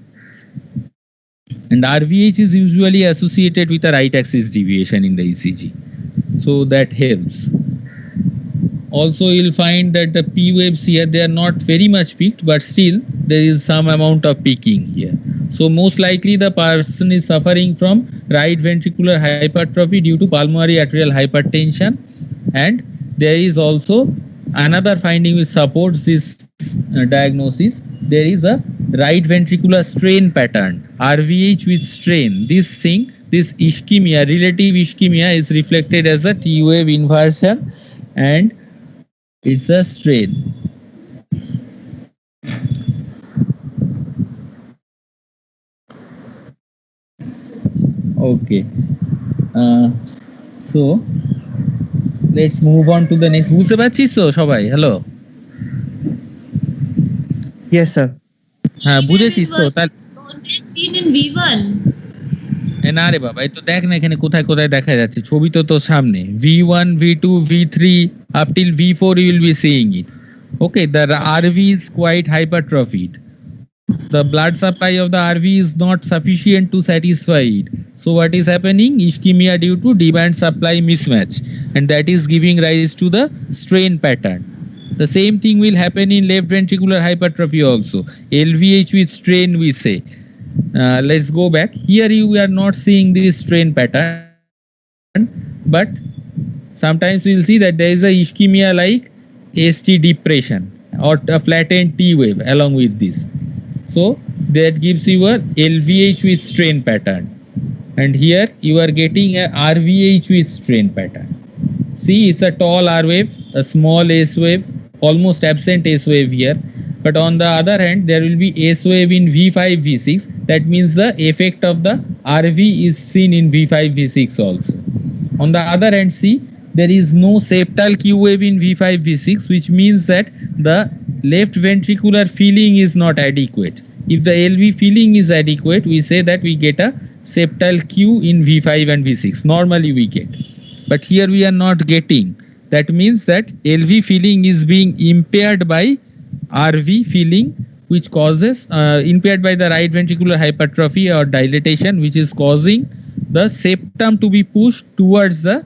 Speaker 1: And RVH is usually associated with a right axis deviation in the ECG. So that helps. Also, you'll find that the P waves here, they are not very much peaked, but still there is some amount of peaking here. So most likely the person is suffering from right ventricular hypertrophy due to pulmonary arterial hypertension. And there is also another finding which supports this diagnosis. There is a right ventricular strain pattern, RVH with strain. This thing this ischemia, relative ischemia is reflected as a T wave inversion and it's a strain. Okay. So let's move on to the next. বুঝতে পারছিস তো সবাই? Hello.
Speaker 2: Yes, sir.
Speaker 1: হ্যাঁ বুঝেছিস তো? তাহলে
Speaker 5: Always seen in V1.
Speaker 1: না রে বাবা, এই তো দেখ না এখানে কোথায় কোথায় দেখা যাচ্ছে, ছবি তো তোর সামনে। V1, V2, V3 up till V4 you will be seeing it. Okay, the RV is quite hypertrophied. The blood supply of the RV is not sufficient to satisfy it. So what is happening? Ischemia due to demand supply mismatch, and that is giving rise to the strain pattern. The same thing will happen in left ventricular hypertrophy also. LVH with strain we say. Let's go back. Here you are not seeing this strain pattern, but sometimes we will see that there is a ischemia like ST depression or a flattened T wave along with this. So that gives you a LVH with strain pattern, and here you are getting a RVH with strain pattern. See, it's a tall R wave, a small S wave, almost absent S wave here. But on the other hand, there will be S wave in V5, V6. That means the effect of the RV is seen in V5, V6 also. On the other hand, see, there is no septal Q wave in V5, V6, which means that the left ventricular filling is not adequate. If the LV filling is adequate, we say that we get a septal Q in V5 and V6. Normally we get. But here we are not getting. That means that LV filling is being impaired by RV filling, which causes impaired by the right ventricular hypertrophy or dilatation, which is causing the septum to be pushed towards the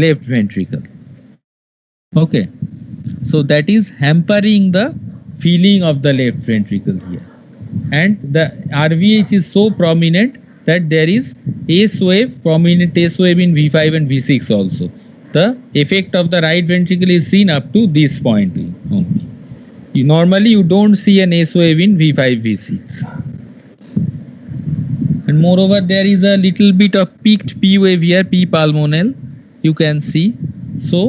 Speaker 1: left ventricle. Okay, so that is hampering the filling of the left ventricle here, and the RVH is so prominent that there is S wave, prominent S wave in V5 and V6 also. The effect of the right ventricle is seen up to this point only. Normally you don't see an S wave in V5, V6. And moreover, there is a little bit of peaked P wave here, P pulmonale, you can see. So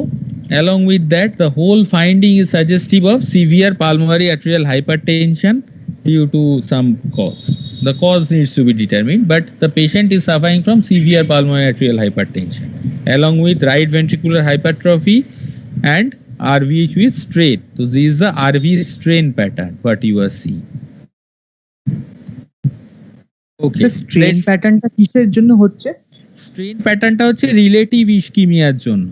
Speaker 1: along with that, the whole finding is suggestive of severe pulmonary arterial hypertension due to some cause. The cause needs to be determined, but the patient is suffering from severe pulmonary arterial hypertension along with right ventricular hypertrophy and RVH with strain. So this is the RV strain pattern what you are seeing. Okay,
Speaker 2: strain প্যাটার্নটা কিসের জন্য হচ্ছে?
Speaker 1: Strain প্যাটার্নটা হচ্ছে relative ইস্কিমিয়ার জন্য।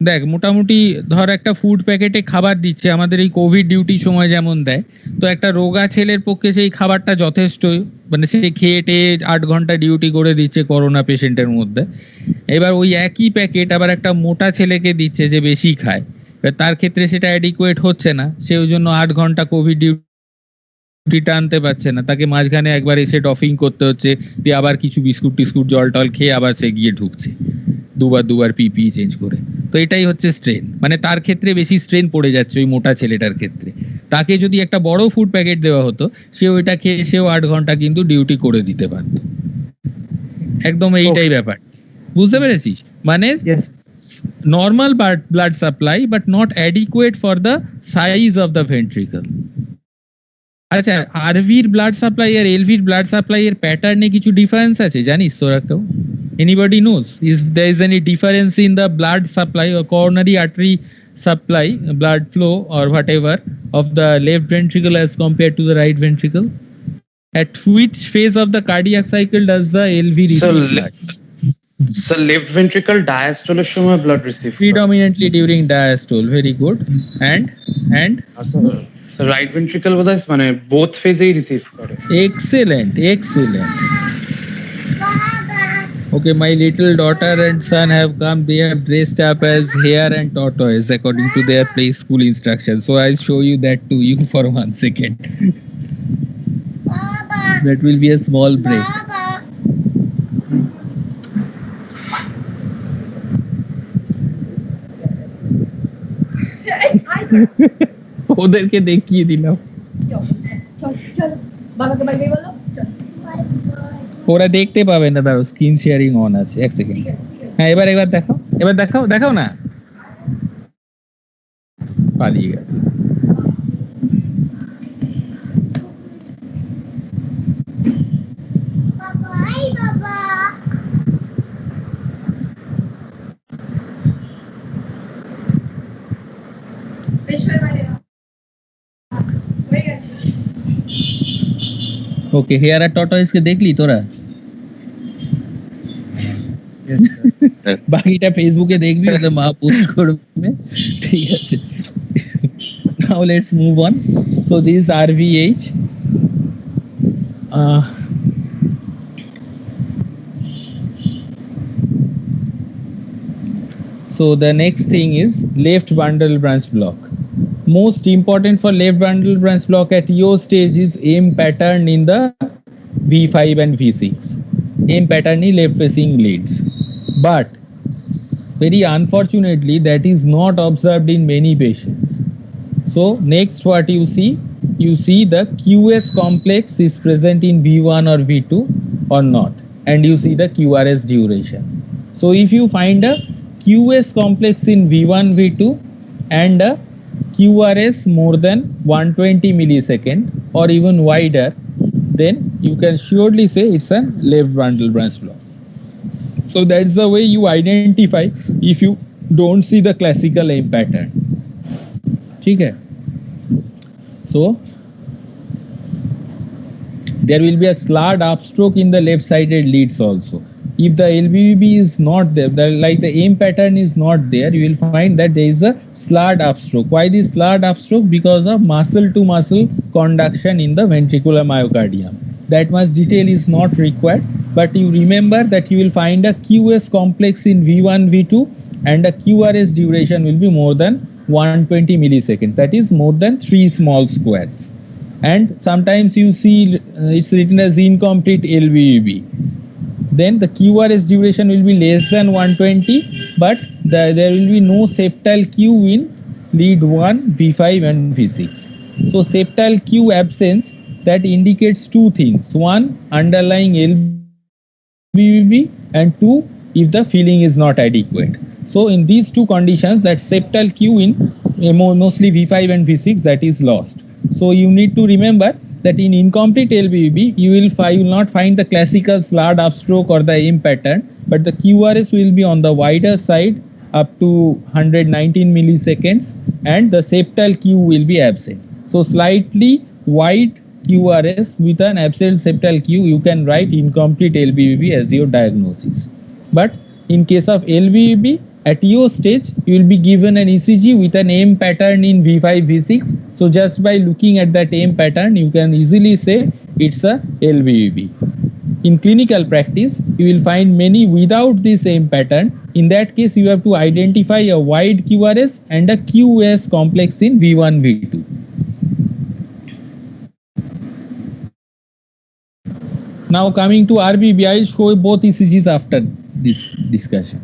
Speaker 1: দেখ মোটামুটি ধর একটা ফুড প্যাকেটে খাবার দিচ্ছে আমাদের এই কোভিড ডিউটি সময় যেমন দেয়, তো একটা রোগা ছেলের পক্ষে সেই খাবারটা যথেষ্ট, মানে সে খেয়ে টেয়ে 8 ঘন্টা ডিউটি করে দিচ্ছে করোনা পেশেন্টের মধ্যে। এবার ওই একই প্যাকেট আবার একটা মোটা ছেলেকে দিচ্ছে যে বেশি খায়, তার ক্ষেত্রে সেটা অ্যাডিকুয়েট হচ্ছে না, সে ওই জন্য 8 ঘন্টা কোভিড ডিউটিটা আনতে পারছে না, তাকে মাঝখানে একবার এসে ডফিং করতে হচ্ছে, দিয়ে আবার কিছু বিস্কুট টিস্কুট জল টল খেয়ে আবার সে গিয়ে ঢুকছে দুবার পিপি চেঞ্জ করে। তো এটাই হচ্ছে স্ট্রেন, মানে তার ক্ষেত্রে বেশি স্ট্রেন পড়ে যাচ্ছে ওই মোটা ছেলেটার ক্ষেত্রে। তাকে যদি একটা বড় ফুড প্যাকেট দেওয়া হতো, সে ওইটা খেয়ে সেও 8 ঘন্টা কিন্তু ডিউটি করে দিতে পারত। একদম এইটাই ব্যাপার, বুঝতে পেরেছিস? মানে normal blood supply but not adequate for the size of the ventricle. আচ্ছা, আরভির ব্লাড সাপ্লাই আর এলভির ব্লাড সাপ্লাই এর প্যাটার্নে কিছু ডিফারেন্স আছে জানিস তোরা কেউ? Anybody knows if there is any difference in the blood supply or coronary artery supply, blood flow or whatever of the left ventricle as compared to the right ventricle? At which phase of the cardiac cycle does the LV receive blood?
Speaker 8: So left ventricle diastole সময় blood receive
Speaker 1: predominantly during diastole. Very good. And
Speaker 8: so right ventricle বোধহয় মানে both phase এই receive করে।
Speaker 1: Excellent. Okay, my little daughter and son have come. They are dressed up as hare and tortoise according to their play school instructions. So I'll show you that to you for 1 second. That will be a small break. ওদেরকে দেখিয়ে দিলাম।
Speaker 5: চল বাবাকে bye bye বলো।
Speaker 1: ওরা দেখতে পাবে না, তার স্ক্রিন শেয়ারিং অন আছে। এক সেকেন্ড। হ্যাঁ, এবার দেখাও, দেখাও না, পালিয়ে গেল। ওকে, হেয়ার আর টর্টয়েস কে দেখলি তোরা? বাকিটা ফেসবুকে দেখবি, ওটা মা পোস্ট করবে, ঠিক আছে? Now let's move on. So this is RVH. So the next thing is left bundle branch block. Most important for left bundle branch block at your stage is aim pattern in the V5 and V6. Aim pattern in left facing leads. But very unfortunately that is not observed in many patients. So next what you see the QS complex is present in V1 or V2 or not, and you see the QRS duration. So if you find a QS complex in V1, V2 and a QRS more than 120 millisecond or even wider, then you can surely say it's a left bundle branch block. So that's the way you identify if you don't see the classical aim pattern. ठीक है? So there will be a slurred upstroke in the left sided leads also. If the LBB is not there, like the aim pattern is not there, you will find that there is a slurred upstroke. Why this slurred upstroke? Because of muscle to muscle conduction in the ventricular myocardium. That much detail is not required, but you remember that you will find a QS complex in V1, V2 and a QRS duration will be more than 120 milliseconds. That is more than 3 small squares. And sometimes you see it's written as incomplete LVEB. Then the QRS duration will be less than 120, but there will be no septal Q in lead 1, V5 and V6. So septal Q absence, that indicates two things. One, underlying LVEB, and two, if the filling is not adequate. So in these two conditions, that septal Q in mostly V5 and V6, that is lost. So you need to remember that in incomplete LVEB, you will not find the classical slurred upstroke or the aim pattern, but the QRS will be on the wider side up to 119 milliseconds and the septal Q will be absent. So slightly wide QRS with an absent septal Q, you can write incomplete LVEB as your diagnosis. But in case of LVEB, at your stage, you will be given an ECG with an aim pattern in V5, V6. So just by looking at that aim pattern, you can easily say it's a LVEB. In clinical practice, you will find many without this aim pattern. In that case, you have to identify a wide QRS and a QS complex in V1, V2. Now coming to RBB, I will show both ECGs after this discussion.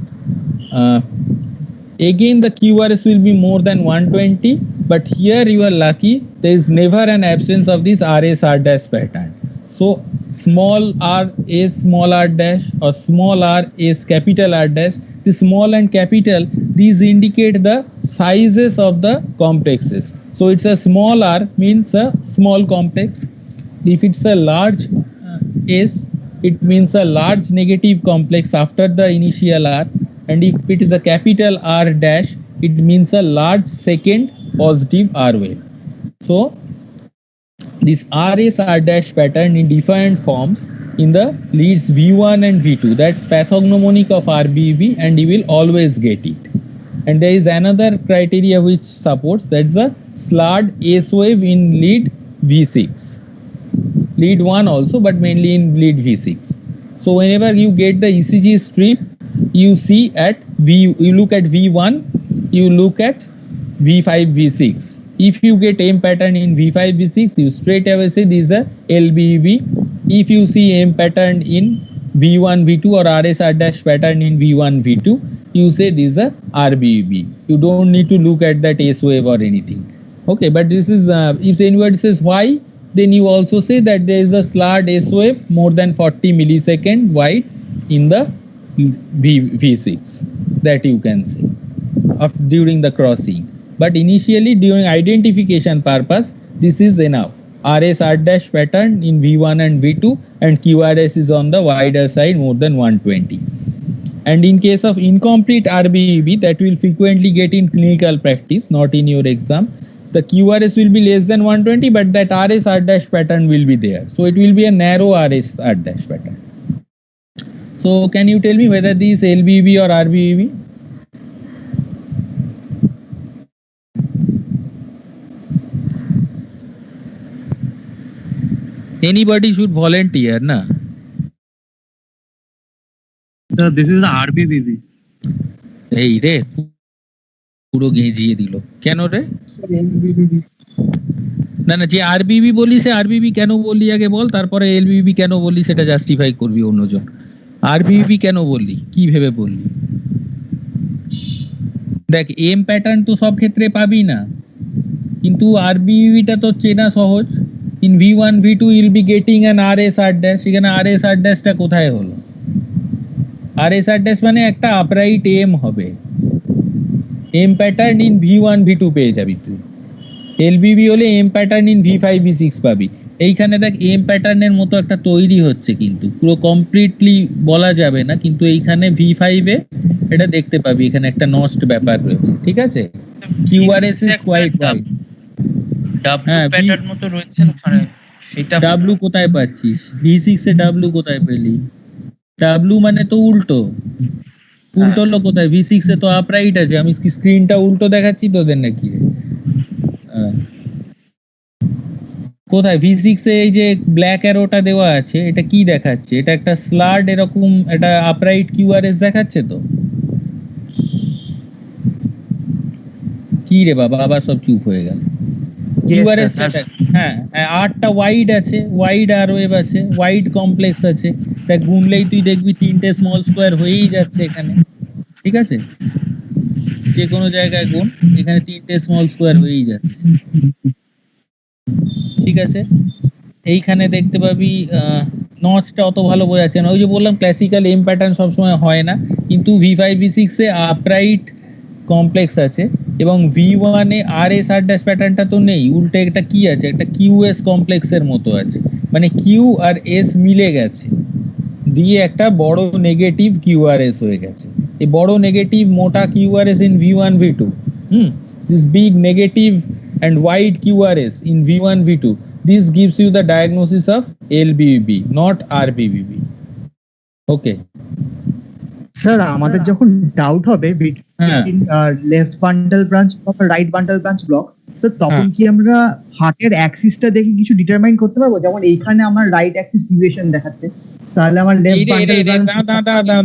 Speaker 1: Again the QRS will be more than 120, but here you are lucky, there is never an absence of this RS R dash pattern. So small r S small r dash or small r S capital R dash, the small and capital, these indicate the sizes of the complexes. So it's a small r means a small complex. If it's a large S, it means a large negative complex after the initial R. And if it is a capital R dash, it means a large second positive R wave. So this RS R dash pattern in different forms in the leads V1 and V2, that's pathognomonic of RBEB, and you will always get it. And there is another criteria which supports, that's a slurred S wave in lead V6. Lead 1 also, but mainly in lead V6. So whenever you get the ECG strip, you see at you look at V1, you look at V5, V6. If you get aim pattern in V5, V6, you straight away say this is a LBEB. If you see aim pattern in V1, V2 or RSR dash pattern in V1, V2, you say this is a RBEB. You don't need to look at that S wave or anything. Okay, but this is if anybody says why, then you also say that there is a slurred S wave more than 40 millisecond wide in the V6 that you can see during the crossing. But initially during identification purpose, this is enough. RS R dash pattern in V1 and V2 and QRS is on the wider side more than 120. And in case of incomplete RBEB, that will frequently get in clinical practice, not in your exam. The QRS will be less than 120, but that RS R dash pattern will be there. So it will be a narrow RS R dash pattern. So can you tell me whether this LBEB or RBEB? Anybody should volunteer, na?
Speaker 4: Sir, this is the RBBB.
Speaker 1: এই রে পুরো গেঁজিয়ে দিল কেন রে? না না, যে RBB বলি সে আরবিবি কেন বললি আগে বল, তারপরে এলবিবি কেন বললি সেটা জাস্টিফাই করবি অন্যজন। আরবিবি কেন বললি, কি ভেবে বললি? দেখ এম প্যাটার্ন তো সব ক্ষেত্রে পাবি না, কিন্তু আরবিবিটা তো চেনা সহজ। In V1 V2 you'll be getting an RS R dash, এখানে RS R dash টা কোথায় হলো? RS R dash মানে একটা আপরাইট এম হবে, M pattern in V1 V2 পেয়ে যাবি তুই। এলবিবি হলে M pattern in V5 V6 পাবি। এইখানে দেখ এম প্যাটার্নের মতো একটা তৈরি হচ্ছে, কিন্তু পুরো কমপ্লিটলি বলা যাবে না, কিন্তু এইখানে V5 এ এটা দেখতে পাবি, এখানে একটা নস্ট ব্যাপার রয়েছে, ঠিক আছে? QRS is quite wide।
Speaker 6: W pattern মতো রয়েছে ওখানে, সেটা
Speaker 1: ডাব্লু কোথায় পাচ্ছিস? V6 এ ডাব্লু কোথায় পেলি? ডাব্লু মানে তো উল্টো, উল্টো হলো কোথায়? V6 এ তো আপরাইট আছে। আমি স্ক্রিনটা উল্টো দেখাচ্ছি তোদের নাকি? কোথায় V6 এ এই যে ব্ল্যাক অ্যারোটা দেওয়া আছে, এটা কি দেখাচ্ছে? এটা একটা স্লার্ড এরকম, এটা আপরাইট QRS দেখাচ্ছে তো। কি রে বাবা, আবার সব চুপ হয়ে গেল। QRS টা হ্যাঁ, আটটা ওয়াইড আছে, ওয়াইড আর ওয়েভ আছে, ওয়াইড কমপ্লেক্স আছে। দেখ গুনলেই তুই দেখবি তিনটে স্মল স্কোয়ার হয়েই যাচ্ছে এখানে, ঠিক আছে? যে কোনো জায়গায় গুন, এখানে তিনটে স্মল স্কোয়ার হয়েই যাচ্ছে, ঠিক আছে? এইখানে দেখতে পাবি নচটা অত ভালো বোঝা যাচ্ছে না। ওই যে বললাম ক্লাসিক্যাল এম প্যাটার্ন সবসময় হয় না, কিন্তু V5 V6 এ আপরাইট কমপ্লেক্স আছে, এবং V1 এ RS R ড্যাশ প্যাটার্নটা তো নেই, উল্টে একটা কি আছে, একটা QS কমপ্লেক্সের মতো আছে, মানে Q আর S মিলে গেছে দিয়ে একটা বড় নেগেটিভ QRS হয়ে গেছে। এই বড় নেগেটিভ মোটা QRS in V1 V2, this big negative and wide QRS in V1 V2, this gives you the diagnosis of LBEB, not RBBB. Okay.
Speaker 2: Sir আমাদের যখন ডাউট হবে লেফট বান্ডল ব্রাঞ্চ বা right bundle branch block, sir তখন কি আমরা হার্টের অ্যাক্সিসটা দেখে কিছু ডিটারমাইন করতে পারবো? যেমন এইখানে আমার রাইট অ্যাক্সিস ডিভিয়েশন দেখাচ্ছে, তাহলে আমার লেফট বান্ডল ব্রাঞ্চ।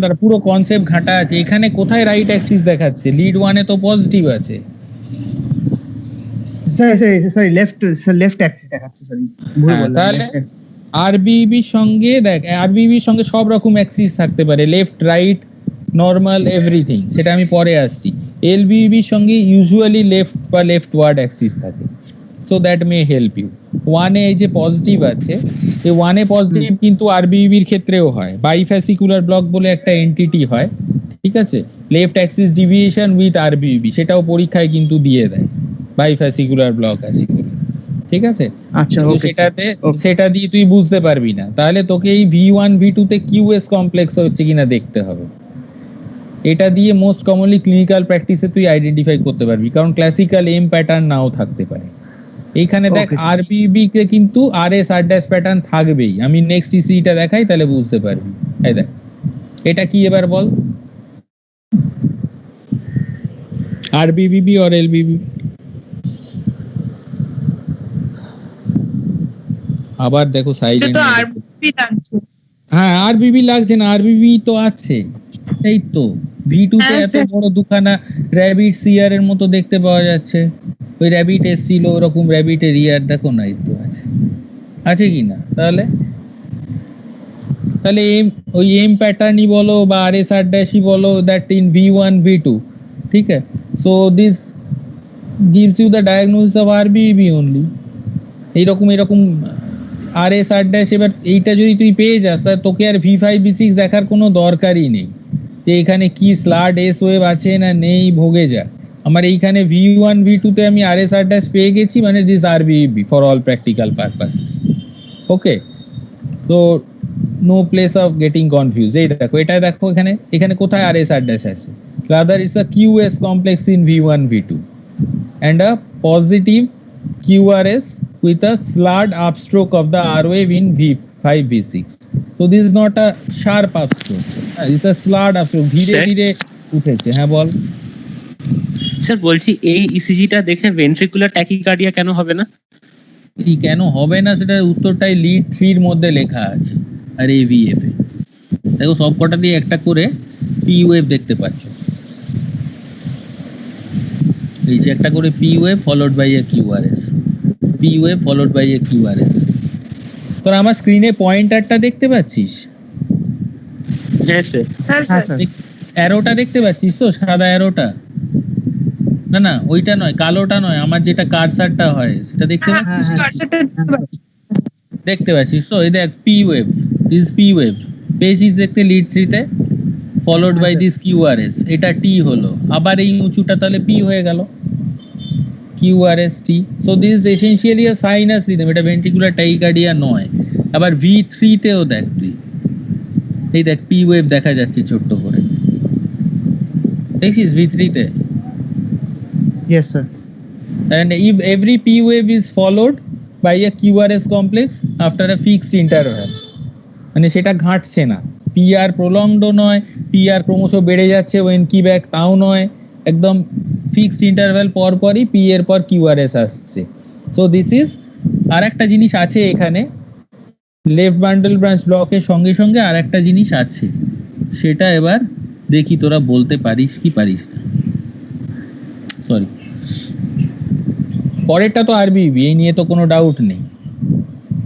Speaker 1: দাঁড়া, পুরো কনসেপ্ট ঘাটা আছে। এখানে কোথায় রাইট অ্যাক্সিস দেখাচ্ছে? লিড 1 এ তো পজিটিভ আছে।
Speaker 2: সরি লেফট অ্যাক্সিস দেখাচ্ছে, সরি ভুল বললাম।
Speaker 1: তাহলে আরবিবির সঙ্গে দেখ, আরবিবির সঙ্গে সব রকম অ্যাক্সিস থাকতে পারে, লেফট রাইট নরমাল এভরিথিং, সেটা আমি পরে আসছি। এলবিবির সঙ্গে ইউজুয়ালি লেফট বা লেফট ওয়ার্ড অ্যাক্সিস থাকে, so that may help you. 1 এ এই যে পজিটিভ আছে, এই 1 এ পজিটিভ কিন্তু আরবিবির ক্ষেত্রেও হয়। বাইফ্যাসিকুলার ব্লক বলে একটা এন্টিটি হয়, ঠিক আছে? Left Axis deviation with RBB, সেটাও পরীক্ষায় কিন্তু দিয়ে দেয়, বাইফ্যাসিকুলার ব্লক আছে, ঠিক আছে?
Speaker 2: আচ্ছা,
Speaker 1: সেটা দিয়ে তুই বুঝতে পারবি না, তাহলে তোকে এই V1 V2 তে QS কমপ্লেক্স হচ্ছে কিনা দেখতে হবে। এটা দিয়ে মোস্ট কমনলি ক্লিনিক্যাল প্র্যাকটিসে তুই আইডেন্টিফাই করতে পারবি, কারণ ক্লাসিক্যাল এম প্যাটার্ন নাও থাকতে পারে। এইখানে দেখ আরবিবি কে কিন্তু RS R ড্যাশ প্যাটার্ন থাকবেই। আমি নেক্সট ইসিটা দেখাই, তাহলে বুঝতে পারবি। এই দেখ, এটা কি এবার বল, আরবিবি আর এলবিবি? আবার দেখো সাইলেন্ট, হ্যাঁ আরবিবি লাগছে না, আরবিবি তো আছে, এই তো V2 তে এত বড় দুখানা র‍্যাবিট সিআর এর মতো দেখতে পাওয়া যাচ্ছে। ওই র‍্যাবিট এসছিল, ওরকম র‍্যাবিটের ইয়ার দেখো না, এই তো আছে কি না? তাহলে ওই এম প্যাটার্নই বলো বা RS R ড্যাশই বলো, দ্যাট ইন V1 V2, ঠিক আছে? So this gives you the diagnosis of RBEB only. এইরকম এরকম RS/, এবার এইটা যদি তুই পেয়ে যাস তাহলে তোকে আর V5 V6 দেখার কোনো দরকারই নেই যে এখানে কি স্লাড এস ওয়েভ আছে না নেই, ভোগে যা। আমার এইখানে V1 V2 তে আমি RS/, পেয়ে গেছি, মানে this RBEB for all practical purposes. Okay, তো no place of getting confuse. এই দেখো, এটা দেখো, এখানে কোথায় RS/, আছে? Rather it's a QS complex in V1 V2 and a positive QRS with a slurred upstroke of the R wave in V5 V6. So this is not a sharp upstroke, it's a slurred upstroke, ধীরে ধীরে উঠেছে। হ্যাঁ বল
Speaker 9: sir, বলছি এই ইসিজিটা দেখে ventricular tachycardia কেন হবে না?
Speaker 1: এই কেন হবে না সেটা উত্তরটাই লিড 3 এর মধ্যে লেখা আছে। আর AVF এ দেখো সব কটা দিয়ে একটা করে পি ওয়েভ দেখতে পাচ্ছ, এই যে একটা করে P wave followed by a QRS, P wave followed by a QRS। তোর আমার স্ক্রিনে পয়েন্টারটা দেখতে পাচ্ছিস?
Speaker 9: হ্যাঁ স্যার।
Speaker 5: হ্যাঁ স্যার।
Speaker 1: অ্যারোটা দেখতে পাচ্ছিস তো, সাদা অ্যারোটা? না না, ওইটা নয়, কালোটা নয়, আমার যেটা কারসারটা হয় সেটা দেখতে পাচ্ছিস? দেখতে পাচ্ছিস তো? এই দেখ P wave, this P wave পেয়েছিস দেখতে লিড 3 তে, ফলোড বাই দিস QRS। এটা টি হলো, আবার এই উঁচুটা তাহলে পি হয়ে গেল, QRS T। So this is essentially a sinus rhythm, এটা ভেন্ট্রিকুলার ট্যাকিকার্ডিয়া নয়। আবার V3 তেও দেখ তুই, এই দেখ পি ওয়েভ দেখা যাচ্ছে ছোট্ট করে, দেখছিস V3 তে?
Speaker 2: Yes sir.
Speaker 1: And if every P wave is followed by a QRS complex after a fixed interval, মানে সেটা ঘাটছে না, PR prolonged নয়, PR ক্রমশ বেড়ে যাচ্ছে when key back তাও নয়, একদম ফিক্সড ইন্টারভ্যাল পর পরই P এর পর QRS আসছে। সো দিস ইজ আর একটা জিনিস আছে এখানে, লেফট বান্ডল ব্রাঞ্চ ব্লকের সঙ্গে সঙ্গে আর একটা জিনিস আছে, সেটা এবার দেখি তোরা বলতে পারিস কি পারিস না। সরি, পরেরটা তো RBEB, এই নিয়ে তো কোনো ডাউট নেই।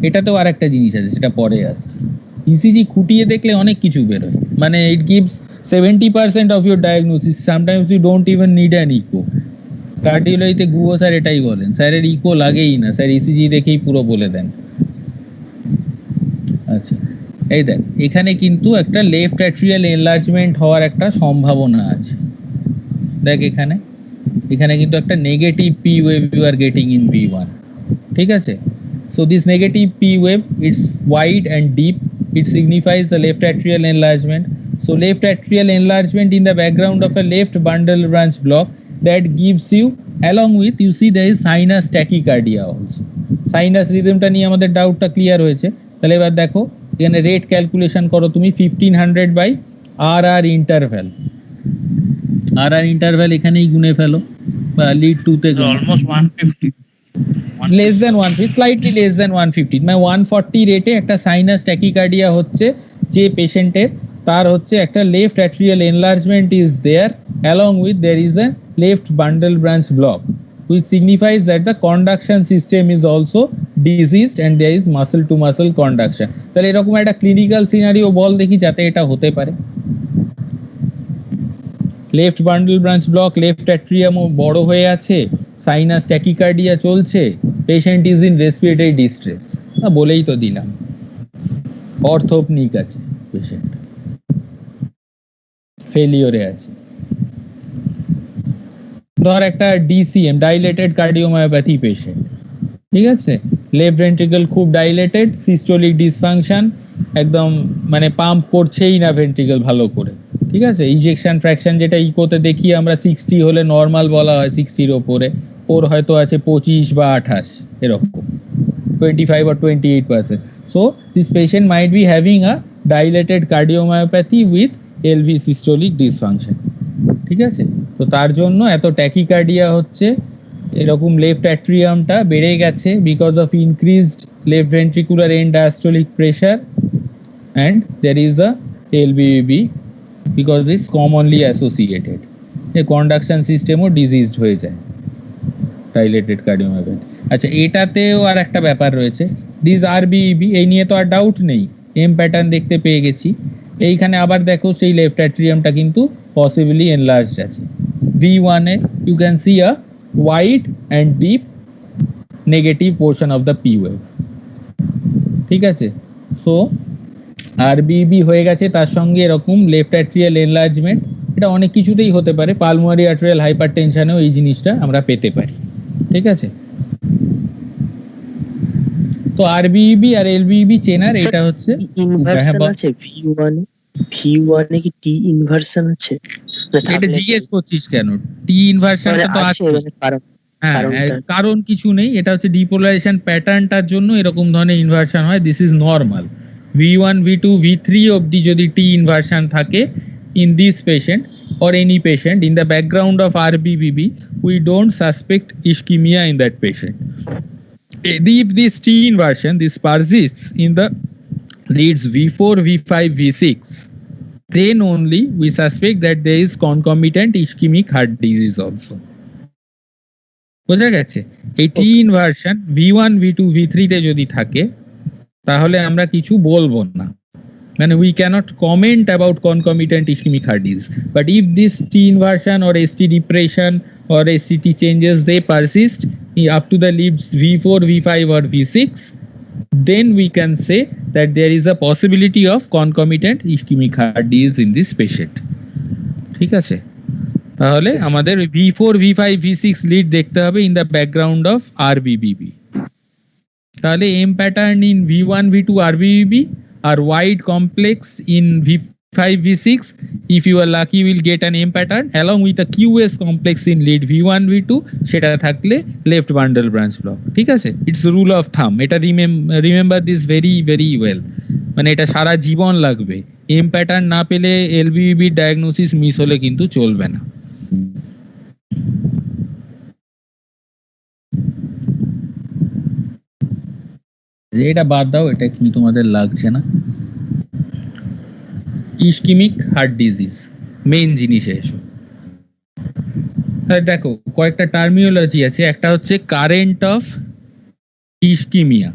Speaker 1: এটাতেও আর একটা জিনিস আছে, সেটা পরে আসছে। ইসিজি খুঁটিয়ে দেখলে অনেক কিছু বেরোয়, মানে it gives 70% of your diagnosis. Sometimes you don't even need an echo. কার্ডিওলজিতে গুয়ো স্যার এটাই বলেন, স্যারের ইকো লাগেই না, স্যার ইসিজি দেখেই পুরো বলে দেন। আচ্ছা, এই দেখ, এখানে কিন্তু একটা লেফট অ্যাট্রিয়াল এনলার্জমেন্ট হওয়ার একটা সম্ভাবনা আছে। দেখ এখানে কিন্তু একটা negative P wave you are getting in V1, ঠিক আছে? So this negative P wave, it's wide and deep, it signifies the left atrial enlargement. So left atrial enlargement in the background of a left bundle branch block, that gives you, along with, you see there is sinus tachycardia also. Sinus rhythm টা নিয়ে আমাদের ডাউটটা clear হয়েছে। তাহলে এবার দেখো এখানে rate calculation করো তুমি, 1500 by RR interval. RR interval এখানেই গুনে ফেলো, বা লিড 2 তে
Speaker 6: almost 150,
Speaker 1: less than 150, slightly less than 150, মানে 140 রেটে একটা সাইনাস ট্যাকিকার্ডিয়া হচ্ছে যে পেশেন্টের, তার হচ্ছে একটা left atrial enlargement is there, along with there is a left bundle branch block, which signifies that the conduction system is also diseased and there is muscle to muscle conduction. তাহলে এরকম একটা clinical scenario বল দেখি যাতে এটা হতে পারে। Left bundle branch block, left অ্যাট্রিয়ামও বড় হয়ে আছে, সাইনাস ট্যাকিকার্ডিয়া চলছে, patient is in respiratory distress, বলেই তো দিলাম। অর্থোপনিক আছে পেশেন্ট, ফেলিওরে আছে। ধর একটা DCM, ডাইলেটেড কার্ডিওমায়োপ্যাথি পেশেন্ট, ঠিক আছে? লেফট ভেন্ট্রিকল খুব ডাইলেটেড, সিস্টোলিক ডিসফাংশন, একদম মানে পাম্প করছেই না ভেন্ট্রিকল ভালো করে, ঠিক আছে? ইজেকশন ফ্র্যাকশন যেটা ইকোতে দেখি আমরা 60 হলে নর্মাল বলা হয়, 60-র ওপরে, ওর হয়তো আছে 25 বা 28 এরকম, 25 or 28%. So this patient might be having a dilated cardiomyopathy with LV systolic dysfunction, ঠিক আছে? তো তার জন্য এত ট্যাকিকার্ডিয়া হচ্ছে, এরকম লেফট অ্যাট্রিয়ামটা বেড়ে গেছে because of increased left ventricular end diastolic pressure, and there is a LVEB because it's commonly associated. এই কন্ডাকশন সিস্টেমও ডিজিজড হয়ে যায় ডাইলেটেড কার্ডিওমায়োপ্যাথি। আচ্ছা, এটাতেও আর একটা ব্যাপার রয়েছে, দিস RBEB, এই নিয়ে তো আর ডাউট নেই, এম প্যাটার্ন দেখতে পেয়ে গেছি। এইখানে আবার দেখো সেই লেফট অ্যাট্রিয়ামটা কিন্তু পসিবলি এনলার্জড আছে। V1 A you can see a wide and deep negative portion of the P wave. ঠিক আছে, সো আরবিবি হয়ে গেছে, তার সঙ্গে এরকম লেফট অ্যাট্রিয়াল এনলার্জমেন্ট, এটা অনেক কিছুতেই হতে পারে, পালমোনারি আর্টেরিয়াল হাইপারটেনশনেও এই জিনিসটা আমরা পেতে পারি। ঠিক আছে, তো আরবিবি আর এলবিবি চেনার এটা হচ্ছে
Speaker 10: ইনভার্সন আছে V1 এ কি টি ইনভার্সন আছে?
Speaker 1: এটা জিজ্ঞেস করছিস কেন? টি ইনভার্সনটা তো আছে, হ্যাঁ কারণ কিছু নেই, এটা হচ্ছে ডিপোলারাইজেশন প্যাটার্নটার জন্য এরকম ধরনের ইনভার্সন হয়, this is normal. V1 V2 V3 অবধি যদি টি ইনভার্সন থাকে in this patient or any patient in the background of RBBB, we don't suspect ischemia in that patient. If this T inversion, this persists in the leads V4, V5, V6, then only we suspect that there is concomitant ischemic heart disease also. বোঝা গেছে? এই T inversion V1, V2, V3 তে যদি থাকে তাহলে আমরা কিছু বলবো না, মানে we cannot comment about concomitant ischemic heart disease. But if this T inversion or ST depression or SCT changes, they persist up to the leads V4, V5 or V6, then we can say that there is a possibility of concomitant ischemic heart disease in this patient. ঠিক আছে, তাহলে আমাদের V4, V5, V6 lead দেখতে হবে in the background of RBBB. তাহলে M pattern in V1, V2 RBBB are wide complex in V5, V6. If you are lucky, you will get an M pattern along with a QS complex in lead V1, V2. সেটা থাকলে left bundle branch block. ঠিক আছে, it's a rule of thumb. এটা remember this very very well. মানে এটা সারা জীবন লাগবে। M pattern না পেলে LBB ডায়াগনোসিস মিস হলে কিন্তু চলবে না। এটা বাদ দাও, এটা কি তোমাদের লাগছে না? ইসকিমিক হার্ট ডিজিজ মেইন জিনিসে এসো। দেখো কয়েকটা টার্মিনোলজি আছে, একটা হচ্ছে কারেন্ট অফ ইসকিমিয়া,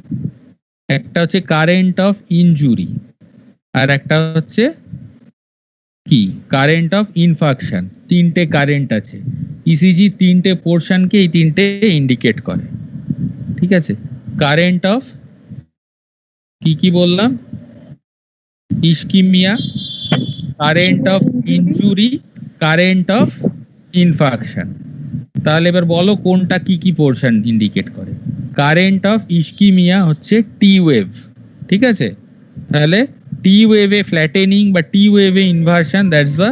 Speaker 1: একটা হচ্ছে কারেন্ট অফ ইনজুরি, আর একটা হচ্ছে কি কারেন্ট অফ ইনফাকশন। তিনটে কারেন্ট আছে, ইসিজি তিনটে পোর্শনকে এই তিনটে ইন্ডিকেট করে। ঠিক আছে, কারেন্ট অফ কি বললাম, ischaemia, current of injury, current of infarction. তাহলে এবার বলো কোনটা কি পোর্শন ইন্ডিকেট করে? কারেন্ট অফ ইসকিমিয়া হচ্ছে টি ওয়েভ। ঠিক আছে, তাহলে টি ওয়েভে ফ্ল্যাটেনিং বা টি ওয়েভে inversion, that's the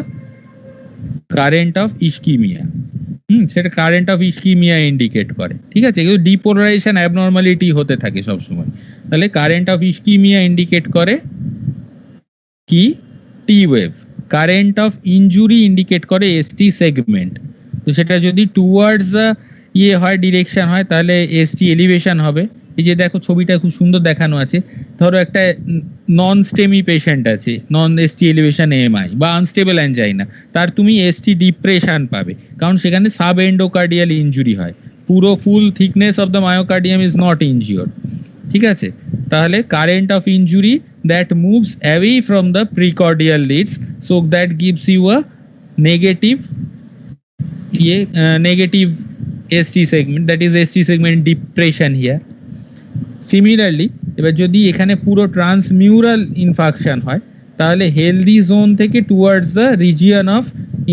Speaker 1: current of ischaemia. সেটা কারেন্ট অফ ইসকিমিয়া ইন্ডিকেট করে। ঠিক আছে, কিন্তু ডিপোলারাইজেশন অ্যাবনর্মালিটি হতে থাকে সবসময়। তাহলে কারেন্ট অফ ইসকিমিয়া ইন্ডিকেট করে কি T wave, current of injury indicate করে এসটি সেগমেন্ট। তো সেটা যদি টুয়ার্ডস ইয়ে হয়, ডিরেকশন হয়, তাহলে এসটি এলিভেশন হবে। এই যে দেখো ছবিটা খুব সুন্দর দেখানো আছে, ধরো একটা নন স্টেমি পেশেন্ট আছে, নন এসটি এলিভেশন এএমআই বা আনস্টেবল অ্যাঞ্জাইনা, তার তুমি এসটি ডিপ্রেশন পাবে, কারণ সেখানে সাব এন্ডোকার্ডিয়াল ইনজুরি হয়, পুরো full thickness of the myocardium is not injured. ঠিক আছে, তাহলে current of injury that moves away from the precordial leads, so that gives you a negative negative ST segment, that is ST segment depression here. Similarly এবার যদি এখানে পুরো transmural infarction হয়, তাহলে healthy zone থেকে towards the region of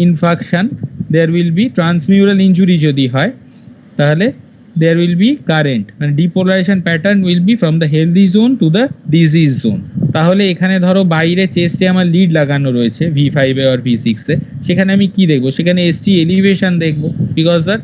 Speaker 1: infarction there will be transmural injury. যদি হয় তাহলে there will be current, মানে depolarization pattern will be from the healthy zone to the disease zone. তাহলে এখানে ধরো বাইরে চেস্টে আমার লিড লাগানো রয়েছে V5 এ or V6 এ, সেখানে আমি কি দেখবো? সেখানে ST elevation দেখবো, because the